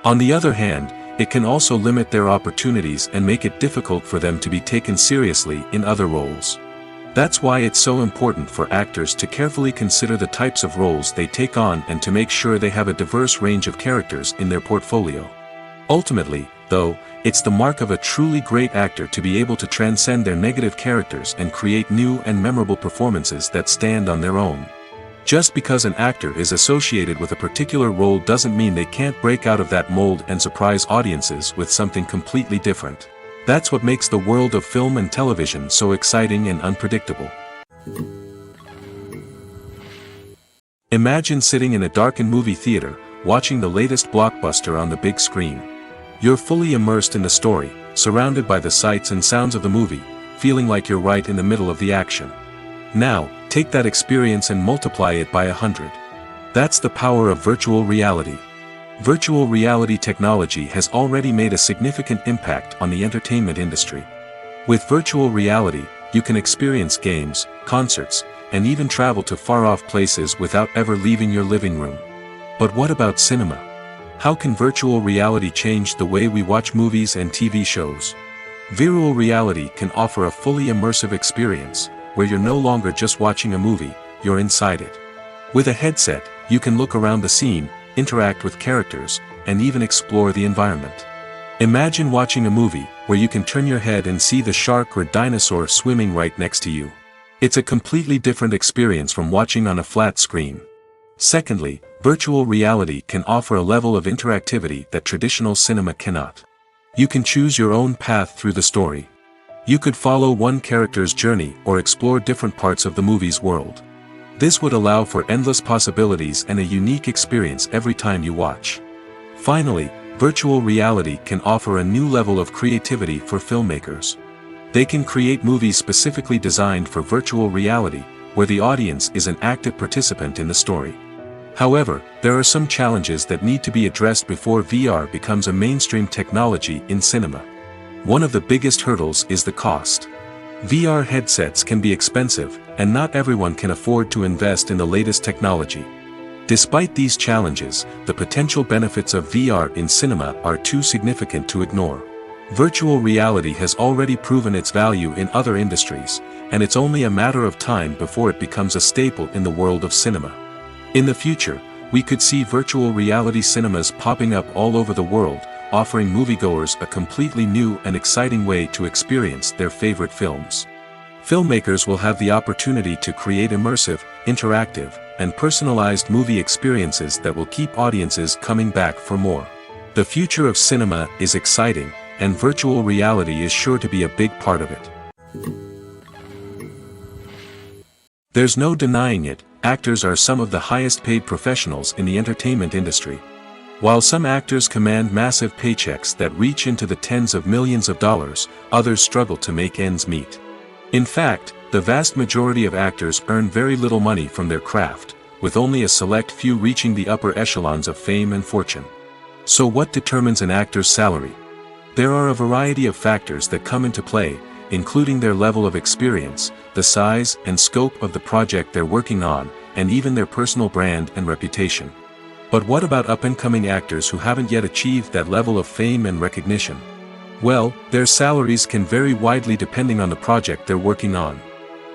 On the other hand, it can also limit their opportunities and make it difficult for them to be taken seriously in other roles. That's why it's so important for actors to carefully consider the types of roles they take on and to make sure they have a diverse range of characters in their portfolio. Ultimately, though, it's the mark of a truly great actor to be able to transcend their negative characters and create new and memorable performances that stand on their own. Just because an actor is associated with a particular role doesn't mean they can't break out of that mold and surprise audiences with something completely different. That's what makes the world of film and television so exciting and unpredictable. Imagine sitting in a darkened movie theater, watching the latest blockbuster on the big screen. You're fully immersed in the story, surrounded by the sights and sounds of the movie, feeling like you're right in the middle of the action. Now, take that experience and multiply it by 100. That's the power of virtual reality. Virtual reality technology has already made a significant impact on the entertainment industry. With virtual reality, you can experience games, concerts, and even travel to far-off places without ever leaving your living room. But what about cinema? How can virtual reality change the way we watch movies and TV shows? Virtual reality can offer a fully immersive experience, where you're no longer just watching a movie, you're inside it. With a headset, you can look around the scene, interact with characters, and even explore the environment. Imagine watching a movie where you can turn your head and see the shark or dinosaur swimming right next to you. It's a completely different experience from watching on a flat screen. Secondly, virtual reality can offer a level of interactivity that traditional cinema cannot. You can choose your own path through the story. You could follow one character's journey or explore different parts of the movie's world. This would allow for endless possibilities and a unique experience every time you watch. Finally, virtual reality can offer a new level of creativity for filmmakers. They can create movies specifically designed for virtual reality, where the audience is an active participant in the story. However, there are some challenges that need to be addressed before VR becomes a mainstream technology in cinema. One of the biggest hurdles is the cost. VR headsets can be expensive, and not everyone can afford to invest in the latest technology. Despite these challenges, the potential benefits of VR in cinema are too significant to ignore. Virtual reality has already proven its value in other industries, and it's only a matter of time before it becomes a staple in the world of cinema. In the future, we could see virtual reality cinemas popping up all over the world, offering moviegoers a completely new and exciting way to experience their favorite films. Filmmakers will have the opportunity to create immersive, interactive, and personalized movie experiences that will keep audiences coming back for more. The future of cinema is exciting, and virtual reality is sure to be a big part of it. There's no denying it, actors are some of the highest paid professionals in the entertainment industry. While some actors command massive paychecks that reach into the tens of millions of dollars, others struggle to make ends meet. In fact, the vast majority of actors earn very little money from their craft, with only a select few reaching the upper echelons of fame and fortune. So what determines an actor's salary? There are a variety of factors that come into play, including their level of experience, the size and scope of the project they're working on, and even their personal brand and reputation. But what about up-and-coming actors who haven't yet achieved that level of fame and recognition? Well, their salaries can vary widely depending on the project they're working on.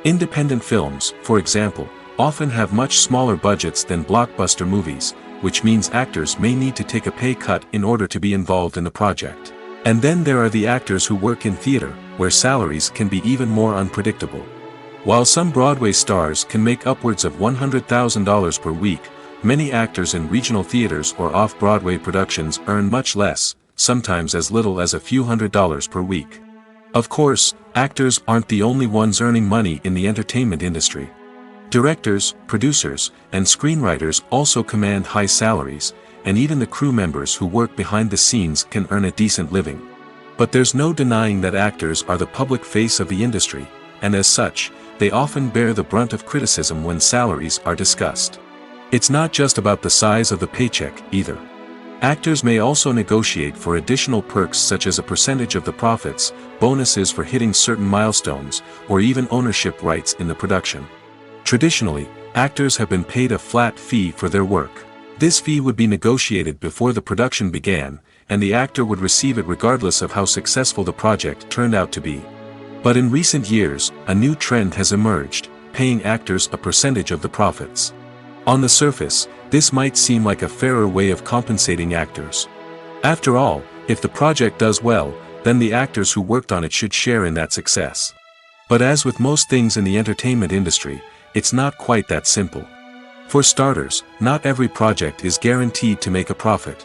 Independent films, for example, often have much smaller budgets than blockbuster movies, which means actors may need to take a pay cut in order to be involved in the project. And then there are the actors who work in theater, where salaries can be even more unpredictable. While some Broadway stars can make upwards of $100,000 per week, many actors in regional theaters or off-Broadway productions earn much less, sometimes as little as a few $100s per week. Of course, actors aren't the only ones earning money in the entertainment industry. Directors, producers, and screenwriters also command high salaries, and even the crew members who work behind the scenes can earn a decent living. But there's no denying that actors are the public face of the industry, and as such, they often bear the brunt of criticism when salaries are discussed. It's not just about the size of the paycheck, either. Actors may also negotiate for additional perks such as a percentage of the profits, bonuses for hitting certain milestones, or even ownership rights in the production. Traditionally, actors have been paid a flat fee for their work. This fee would be negotiated before the production began, and the actor would receive it regardless of how successful the project turned out to be. But in recent years, a new trend has emerged, paying actors a percentage of the profits. On the surface, this might seem like a fairer way of compensating actors. After all, if the project does well, then the actors who worked on it should share in that success. But as with most things in the entertainment industry, it's not quite that simple. For starters, not every project is guaranteed to make a profit.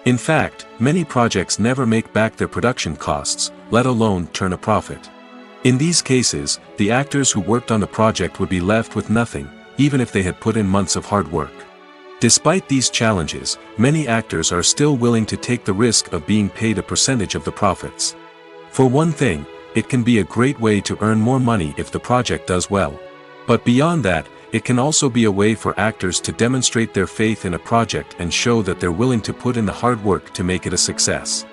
In fact, many projects never make back their production costs, let alone turn a profit. In these cases, the actors who worked on the project would be left with nothing, even if they had put in months of hard work. Despite these challenges, many actors are still willing to take the risk of being paid a percentage of the profits. For one thing, it can be a great way to earn more money if the project does well. But beyond that, it can also be a way for actors to demonstrate their faith in a project and show that they're willing to put in the hard work to make it a success.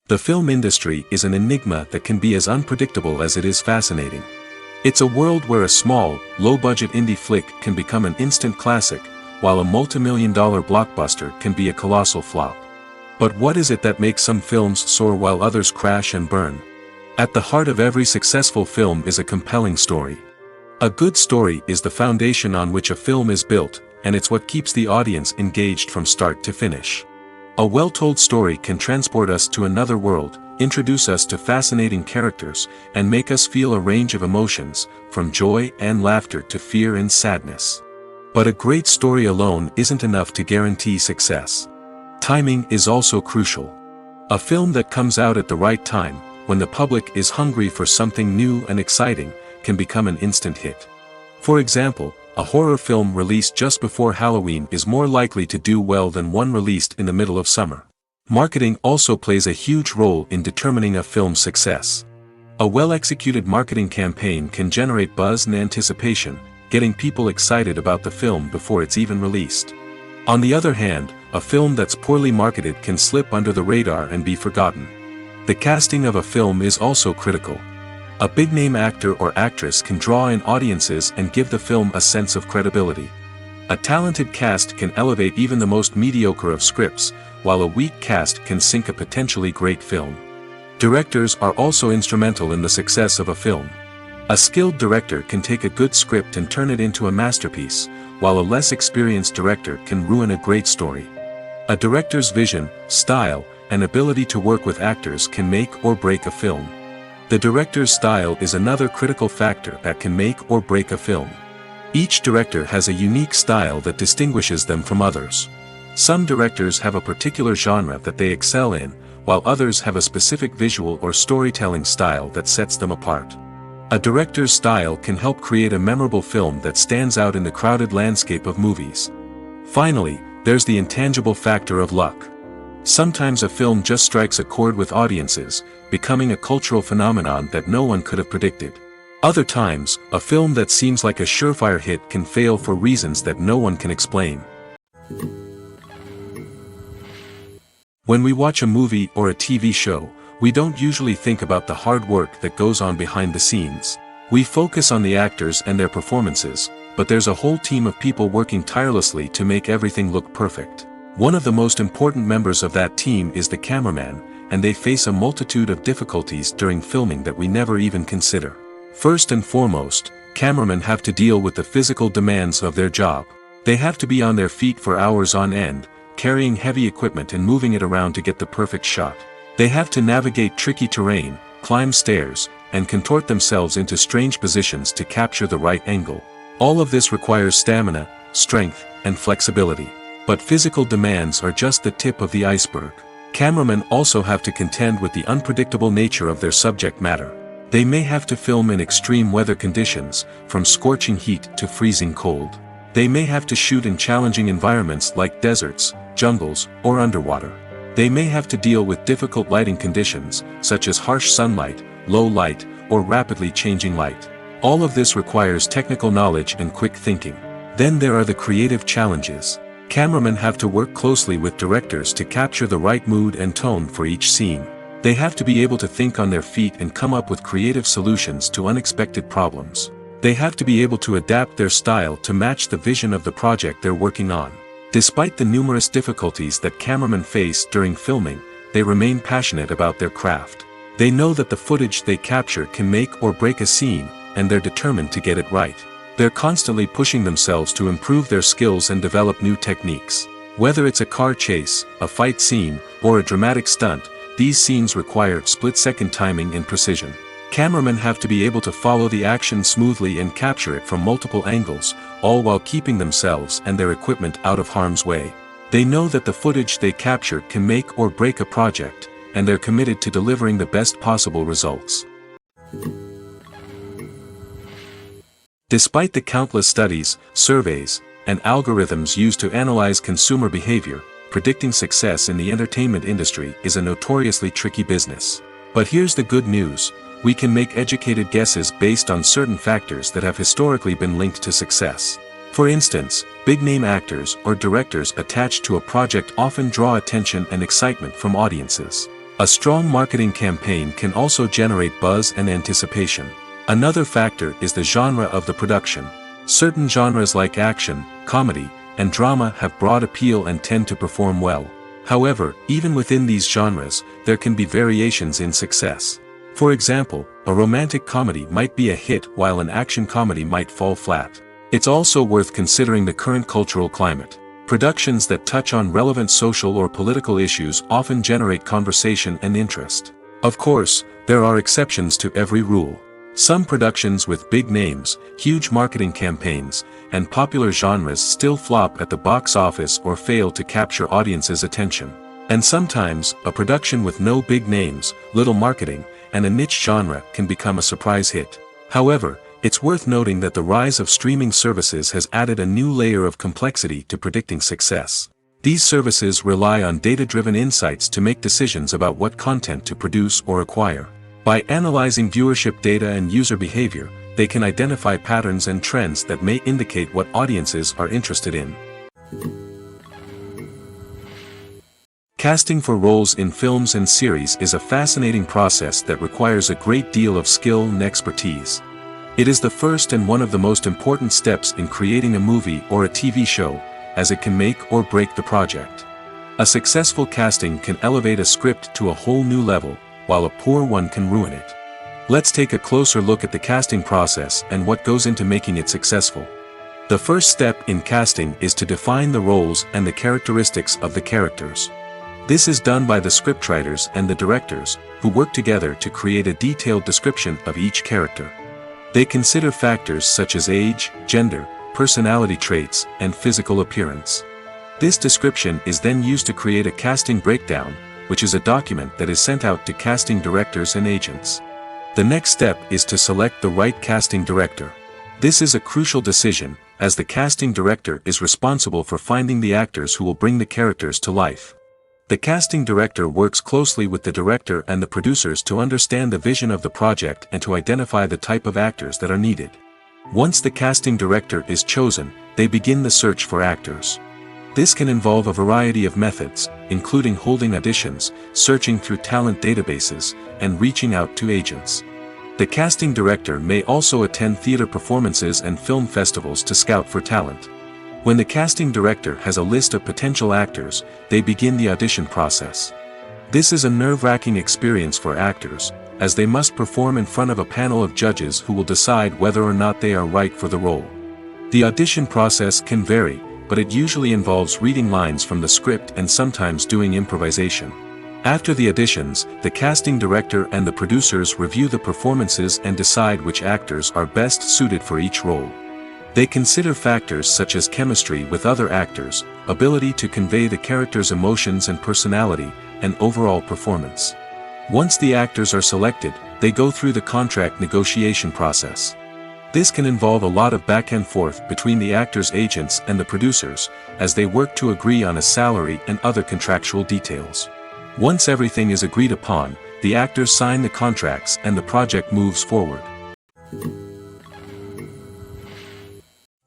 The film industry is an enigma that can be as unpredictable as it is fascinating. It's a world where a small, low-budget indie flick can become an instant classic, while a multi-million-dollar blockbuster can be a colossal flop. But what is it that makes some films soar while others crash and burn? At the heart of every successful film is a compelling story. A good story is the foundation on which a film is built, and it's what keeps the audience engaged from start to finish. A well-told story can transport us to another world, introduce us to fascinating characters, and make us feel a range of emotions, from joy and laughter to fear and sadness. But a great story alone isn't enough to guarantee success. Timing is also crucial. A film that comes out at the right time, when the public is hungry for something new and exciting, can become an instant hit. For example, a horror film released just before Halloween is more likely to do well than one released in the middle of summer. Marketing also plays a huge role in determining a film's success. A well-executed marketing campaign can generate buzz and anticipation, getting people excited about the film before it's even released. On the other hand, a film that's poorly marketed can slip under the radar and be forgotten. The casting of a film is also critical. A big-name actor or actress can draw in audiences and give the film a sense of credibility. A talented cast can elevate even the most mediocre of scripts, while a weak cast can sink a potentially great film. Directors are also instrumental in the success of a film. A skilled director can take a good script and turn it into a masterpiece, while a less experienced director can ruin a great story. A director's vision, style, and ability to work with actors can make or break a film. The director's style is another critical factor that can make or break a film. Each director has a unique style that distinguishes them from others. Some directors have a particular genre that they excel in, while others have a specific visual or storytelling style that sets them apart. A director's style can help create a memorable film that stands out in the crowded landscape of movies. Finally, there's the intangible factor of luck. Sometimes a film just strikes a chord with audiences, becoming a cultural phenomenon that no one could have predicted. Other times, a film that seems like a surefire hit can fail for reasons that no one can explain. When we watch a movie or a TV show, we don't usually think about the hard work that goes on behind the scenes. We focus on the actors and their performances, but there's a whole team of people working tirelessly to make everything look perfect. One of the most important members of that team is the cameraman, and they face a multitude of difficulties during filming that we never even consider. First and foremost, cameramen have to deal with the physical demands of their job. They have to be on their feet for hours on end, carrying heavy equipment and moving it around to get the perfect shot. They have to navigate tricky terrain, climb stairs, and contort themselves into strange positions to capture the right angle. All of this requires stamina, strength, and flexibility. But physical demands are just the tip of the iceberg. Cameramen also have to contend with the unpredictable nature of their subject matter. They may have to film in extreme weather conditions, from scorching heat to freezing cold. They may have to shoot in challenging environments like deserts, jungles, or underwater. They may have to deal with difficult lighting conditions, such as harsh sunlight, low light, or rapidly changing light. All of this requires technical knowledge and quick thinking. Then there are the creative challenges. Cameramen have to work closely with directors to capture the right mood and tone for each scene. They have to be able to think on their feet and come up with creative solutions to unexpected problems. They have to be able to adapt their style to match the vision of the project they're working on. Despite the numerous difficulties that cameramen face during filming, they remain passionate about their craft. They know that the footage they capture can make or break a scene, and they're determined to get it right. They're constantly pushing themselves to improve their skills and develop new techniques. Whether it's a car chase, a fight scene, or a dramatic stunt, these scenes require split-second timing and precision. Cameramen have to be able to follow the action smoothly and capture it from multiple angles, all while keeping themselves and their equipment out of harm's way. They know that the footage they capture can make or break a project, and they're committed to delivering the best possible results. Despite the countless studies, surveys, and algorithms used to analyze consumer behavior, predicting success in the entertainment industry is a notoriously tricky business. But here's the good news: we can make educated guesses based on certain factors that have historically been linked to success. For instance, big-name actors or directors attached to a project often draw attention and excitement from audiences. A strong marketing campaign can also generate buzz and anticipation. Another factor is the genre of the production. Certain genres like action, comedy, and drama have broad appeal and tend to perform well. However, even within these genres, there can be variations in success. For example, a romantic comedy might be a hit while an action comedy might fall flat. It's also worth considering the current cultural climate. Productions that touch on relevant social or political issues often generate conversation and interest. Of course, there are exceptions to every rule. Some productions with big names, huge marketing campaigns, and popular genres still flop at the box office or fail to capture audiences' attention. And sometimes, a production with no big names, little marketing, and a niche genre can become a surprise hit. However, it's worth noting that the rise of streaming services has added a new layer of complexity to predicting success. These services rely on data-driven insights to make decisions about what content to produce or acquire. By analyzing viewership data and user behavior, they can identify patterns and trends that may indicate what audiences are interested in. Casting for roles in films and series is a fascinating process that requires a great deal of skill and expertise. It is the first and one of the most important steps in creating a movie or a TV show, as it can make or break the project. A successful casting can elevate a script to a whole new level, while a poor one can ruin it. Let's take a closer look at the casting process and what goes into making it successful. The first step in casting is to define the roles and the characteristics of the characters. This is done by the scriptwriters and the directors, who work together to create a detailed description of each character. They consider factors such as age, gender, personality traits, and physical appearance. This description is then used to create a casting breakdown, which is a document that is sent out to casting directors and agents. The next step is to select the right casting director. This is a crucial decision, as the casting director is responsible for finding the actors who will bring the characters to life. The casting director works closely with the director and the producers to understand the vision of the project and to identify the type of actors that are needed. Once the casting director is chosen, they begin the search for actors. This can involve a variety of methods, including holding auditions, searching through talent databases, and reaching out to agents. The casting director may also attend theater performances and film festivals to scout for talent. When the casting director has a list of potential actors, they begin the audition process. This is a nerve-wracking experience for actors, as they must perform in front of a panel of judges who will decide whether or not they are right for the role. The audition process can vary, but it usually involves reading lines from the script and sometimes doing improvisation. After the auditions, the casting director and the producers review the performances and decide which actors are best suited for each role. They consider factors such as chemistry with other actors, ability to convey the character's emotions and personality, and overall performance. Once the actors are selected, they go through the contract negotiation process. This can involve a lot of back and forth between the actors' agents and the producers, as they work to agree on a salary and other contractual details. Once everything is agreed upon, the actors sign the contracts and the project moves forward.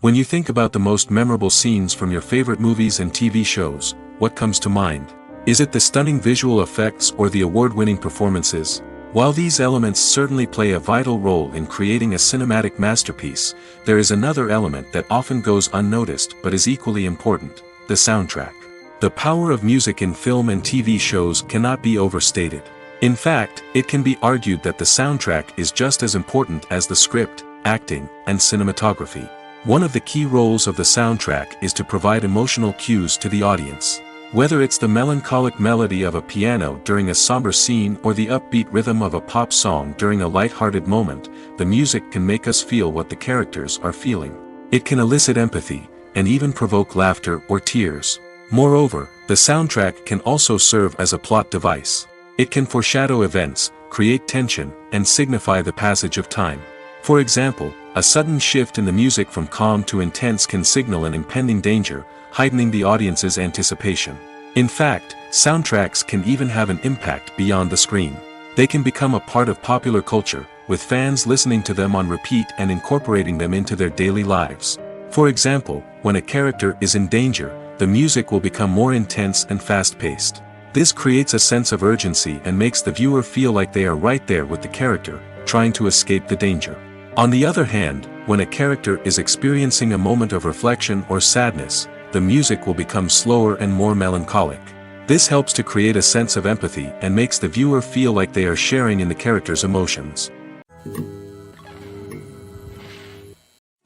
When you think about the most memorable scenes from your favorite movies and TV shows, what comes to mind? Is it the stunning visual effects or the award-winning performances? While these elements certainly play a vital role in creating a cinematic masterpiece, there is another element that often goes unnoticed but is equally important: the soundtrack. The power of music in film and TV shows cannot be overstated. In fact, it can be argued that the soundtrack is just as important as the script, acting, and cinematography. One of the key roles of the soundtrack is to provide emotional cues to the audience. Whether it's the melancholic melody of a piano during a somber scene or the upbeat rhythm of a pop song during a light-hearted moment, the music can make us feel what the characters are feeling. It can elicit empathy, and even provoke laughter or tears. Moreover, the soundtrack can also serve as a plot device. It can foreshadow events, create tension, and signify the passage of time. For example, a sudden shift in the music from calm to intense can signal an impending danger, heightening the audience's anticipation. In fact, soundtracks can even have an impact beyond the screen. They can become a part of popular culture, with fans listening to them on repeat and incorporating them into their daily lives. For example, when a character is in danger, the music will become more intense and fast-paced. This creates a sense of urgency and makes the viewer feel like they are right there with the character, trying to escape the danger. On the other hand, when a character is experiencing a moment of reflection or sadness, the music will become slower and more melancholic. This helps to create a sense of empathy and makes the viewer feel like they are sharing in the character's emotions.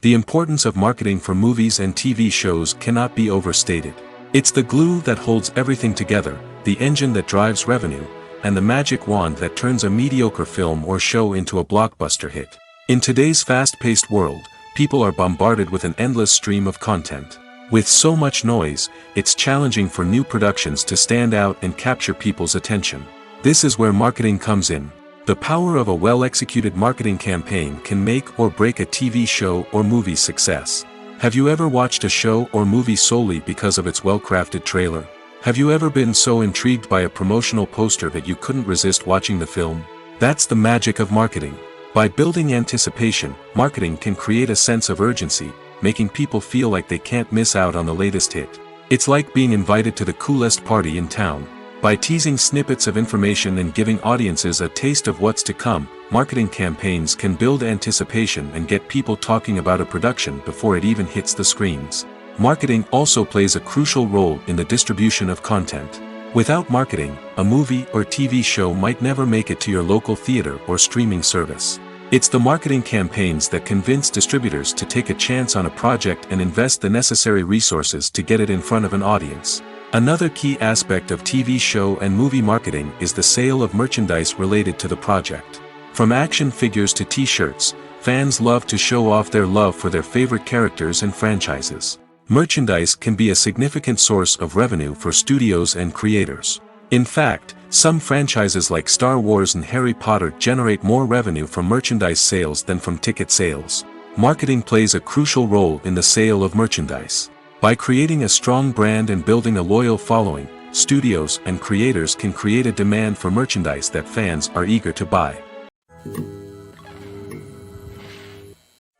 The importance of marketing for movies and TV shows cannot be overstated. It's the glue that holds everything together, the engine that drives revenue, and the magic wand that turns a mediocre film or show into a blockbuster hit. In today's fast-paced world, people are bombarded with an endless stream of content. With so much noise, it's challenging for new productions to stand out and capture people's attention. This is where marketing comes in. The power of a well-executed marketing campaign can make or break a TV show or movie's success. Have you ever watched a show or movie solely because of its well-crafted trailer? Have you ever been so intrigued by a promotional poster that you couldn't resist watching the film? That's the magic of marketing. By building anticipation, marketing can create a sense of urgency, making people feel like they can't miss out on the latest hit. It's like being invited to the coolest party in town. By teasing snippets of information and giving audiences a taste of what's to come, marketing campaigns can build anticipation and get people talking about a production before it even hits the screens. Marketing also plays a crucial role in the distribution of content. Without marketing, a movie or TV show might never make it to your local theater or streaming service. It's the marketing campaigns that convince distributors to take a chance on a project and invest the necessary resources to get it in front of an audience. Another key aspect of TV show and movie marketing is the sale of merchandise related to the project. From action figures to t-shirts, fans love to show off their love for their favorite characters and franchises. Merchandise can be a significant source of revenue for studios and creators. In fact, some franchises like Star Wars and Harry Potter generate more revenue from merchandise sales than from ticket sales. Marketing plays a crucial role in the sale of merchandise. By creating a strong brand and building a loyal following, studios and creators can create a demand for merchandise that fans are eager to buy.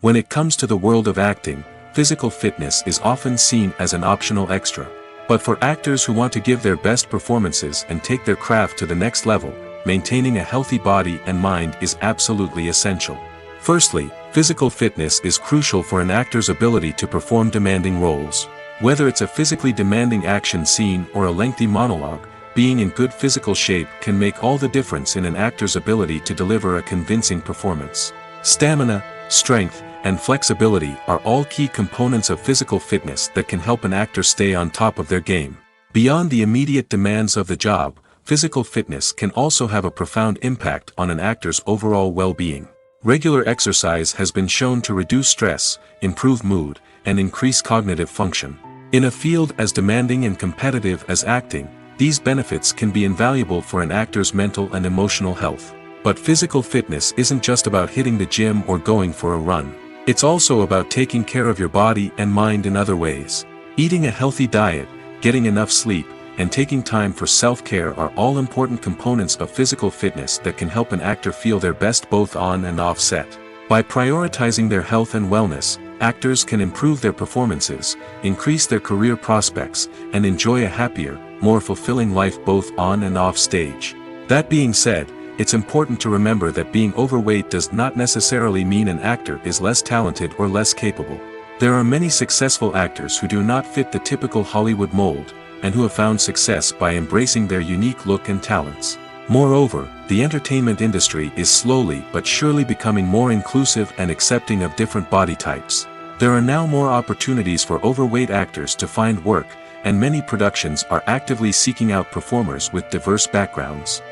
When it comes to the world of acting, physical fitness is often seen as an optional extra. But for actors who want to give their best performances and take their craft to the next level, maintaining a healthy body and mind is absolutely essential. Firstly, physical fitness is crucial for an actor's ability to perform demanding roles. Whether it's a physically demanding action scene or a lengthy monologue, being in good physical shape can make all the difference in an actor's ability to deliver a convincing performance. Stamina, strength, and flexibility are all key components of physical fitness that can help an actor stay on top of their game. Beyond the immediate demands of the job, physical fitness can also have a profound impact on an actor's overall well-being. Regular exercise has been shown to reduce stress, improve mood, and increase cognitive function. In a field as demanding and competitive as acting, these benefits can be invaluable for an actor's mental and emotional health. But physical fitness isn't just about hitting the gym or going for a run. It's also about taking care of your body and mind in other ways. Eating a healthy diet, getting enough sleep, and taking time for self-care are all important components of physical fitness that can help an actor feel their best both on and off set. By prioritizing their health and wellness, actors can improve their performances, increase their career prospects, and enjoy a happier, more fulfilling life both on and off stage. That being said, it's important to remember that being overweight does not necessarily mean an actor is less talented or less capable. There are many successful actors who do not fit the typical Hollywood mold, and who have found success by embracing their unique look and talents. Moreover, the entertainment industry is slowly but surely becoming more inclusive and accepting of different body types. There are now more opportunities for overweight actors to find work, and many productions are actively seeking out performers with diverse backgrounds.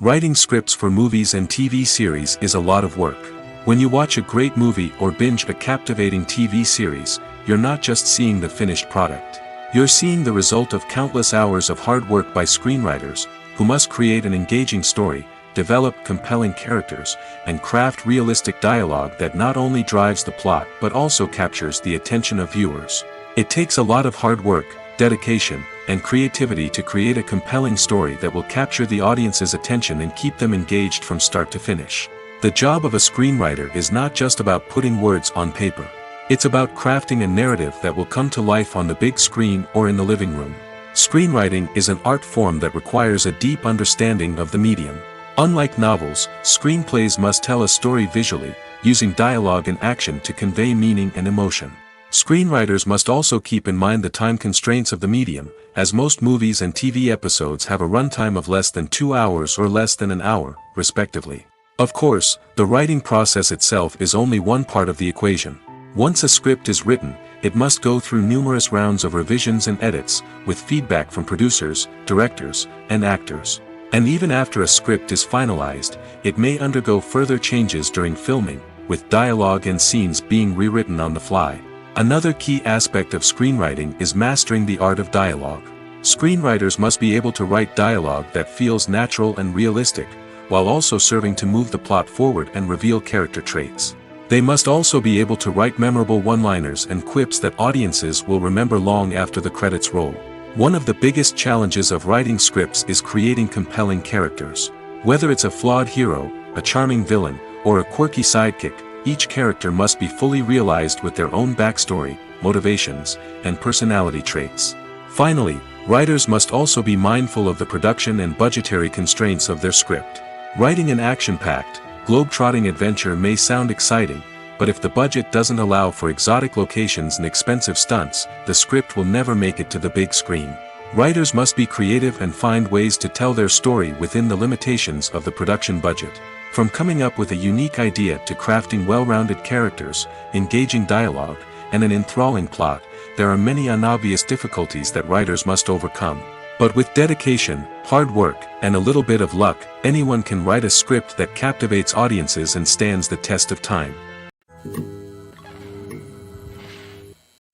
Writing scripts for movies and TV series is a lot of work. When you watch a great movie or binge a captivating TV series, you're not just seeing the finished product. You're seeing the result of countless hours of hard work by screenwriters, who must create an engaging story, develop compelling characters, and craft realistic dialogue that not only drives the plot but also captures the attention of viewers. It takes a lot of hard work, dedication, and creativity to create a compelling story that will capture the audience's attention and keep them engaged from start to finish. The job of a screenwriter is not just about putting words on paper. It's about crafting a narrative that will come to life on the big screen or in the living room. Screenwriting is an art form that requires a deep understanding of the medium. Unlike novels, screenplays must tell a story visually, using dialogue and action to convey meaning and emotion. Screenwriters must also keep in mind the time constraints of the medium, as most movies and TV episodes have a runtime of less than 2 hours or less than an hour, respectively. Of course, the writing process itself is only one part of the equation. Once a script is written, it must go through numerous rounds of revisions and edits, with feedback from producers, directors, and actors. And even after a script is finalized, it may undergo further changes during filming, with dialogue and scenes being rewritten on the fly. Another key aspect of screenwriting is mastering the art of dialogue. Screenwriters must be able to write dialogue that feels natural and realistic, while also serving to move the plot forward and reveal character traits. They must also be able to write memorable one-liners and quips that audiences will remember long after the credits roll. One of the biggest challenges of writing scripts is creating compelling characters. Whether it's a flawed hero, a charming villain, or a quirky sidekick, each character must be fully realized with their own backstory, motivations, and personality traits. Finally, writers must also be mindful of the production and budgetary constraints of their script. Writing an action-packed, globe-trotting adventure may sound exciting, but if the budget doesn't allow for exotic locations and expensive stunts, the script will never make it to the big screen. Writers must be creative and find ways to tell their story within the limitations of the production budget. From coming up with a unique idea to crafting well-rounded characters, engaging dialogue, and an enthralling plot, there are many unobvious difficulties that writers must overcome. But with dedication, hard work, and a little bit of luck, anyone can write a script that captivates audiences and stands the test of time.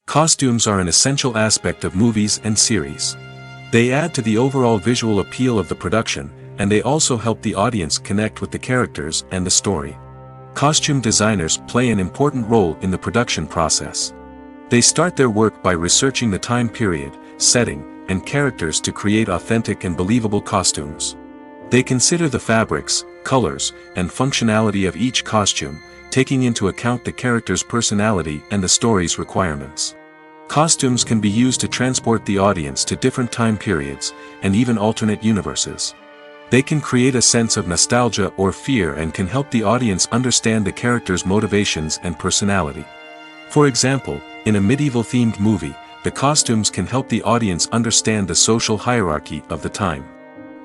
Costumes are an essential aspect of movies and series. They add to the overall visual appeal of the production, and they also help the audience connect with the characters and the story. Costume designers play an important role in the production process. They start their work by researching the time period, setting, and characters to create authentic and believable costumes. They consider the fabrics, colors, and functionality of each costume, taking into account the character's personality and the story's requirements. Costumes can be used to transport the audience to different time periods, and even alternate universes. They can create a sense of nostalgia or fear and can help the audience understand the character's motivations and personality. For example, in a medieval-themed movie, the costumes can help the audience understand the social hierarchy of the time.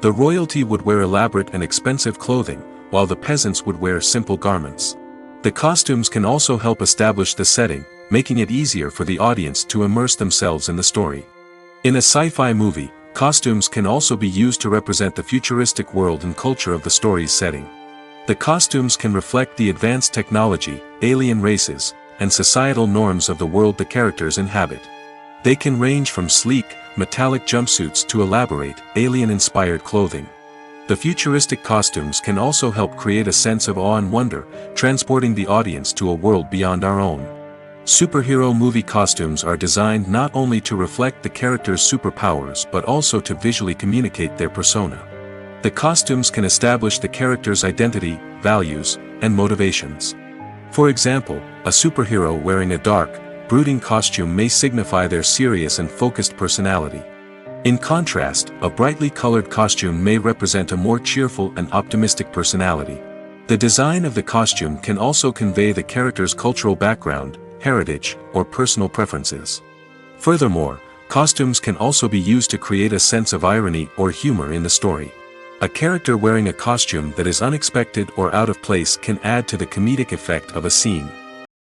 The royalty would wear elaborate and expensive clothing, while the peasants would wear simple garments. The costumes can also help establish the setting, making it easier for the audience to immerse themselves in the story. In a sci-fi movie, costumes can also be used to represent the futuristic world and culture of the story's setting. The costumes can reflect the advanced technology, alien races, and societal norms of the world the characters inhabit. They can range from sleek, metallic jumpsuits to elaborate, alien-inspired clothing. The futuristic costumes can also help create a sense of awe and wonder, transporting the audience to a world beyond our own. Superhero movie costumes are designed not only to reflect the character's superpowers but also to visually communicate their persona. The costumes can establish the character's identity, values, and motivations. For example, a superhero wearing a dark, brooding costume may signify their serious and focused personality. In contrast, a brightly colored costume may represent a more cheerful and optimistic personality. The design of the costume can also convey the character's cultural background, heritage, or personal preferences. Furthermore, costumes can also be used to create a sense of irony or humor in the story. A character wearing a costume that is unexpected or out of place can add to the comedic effect of a scene.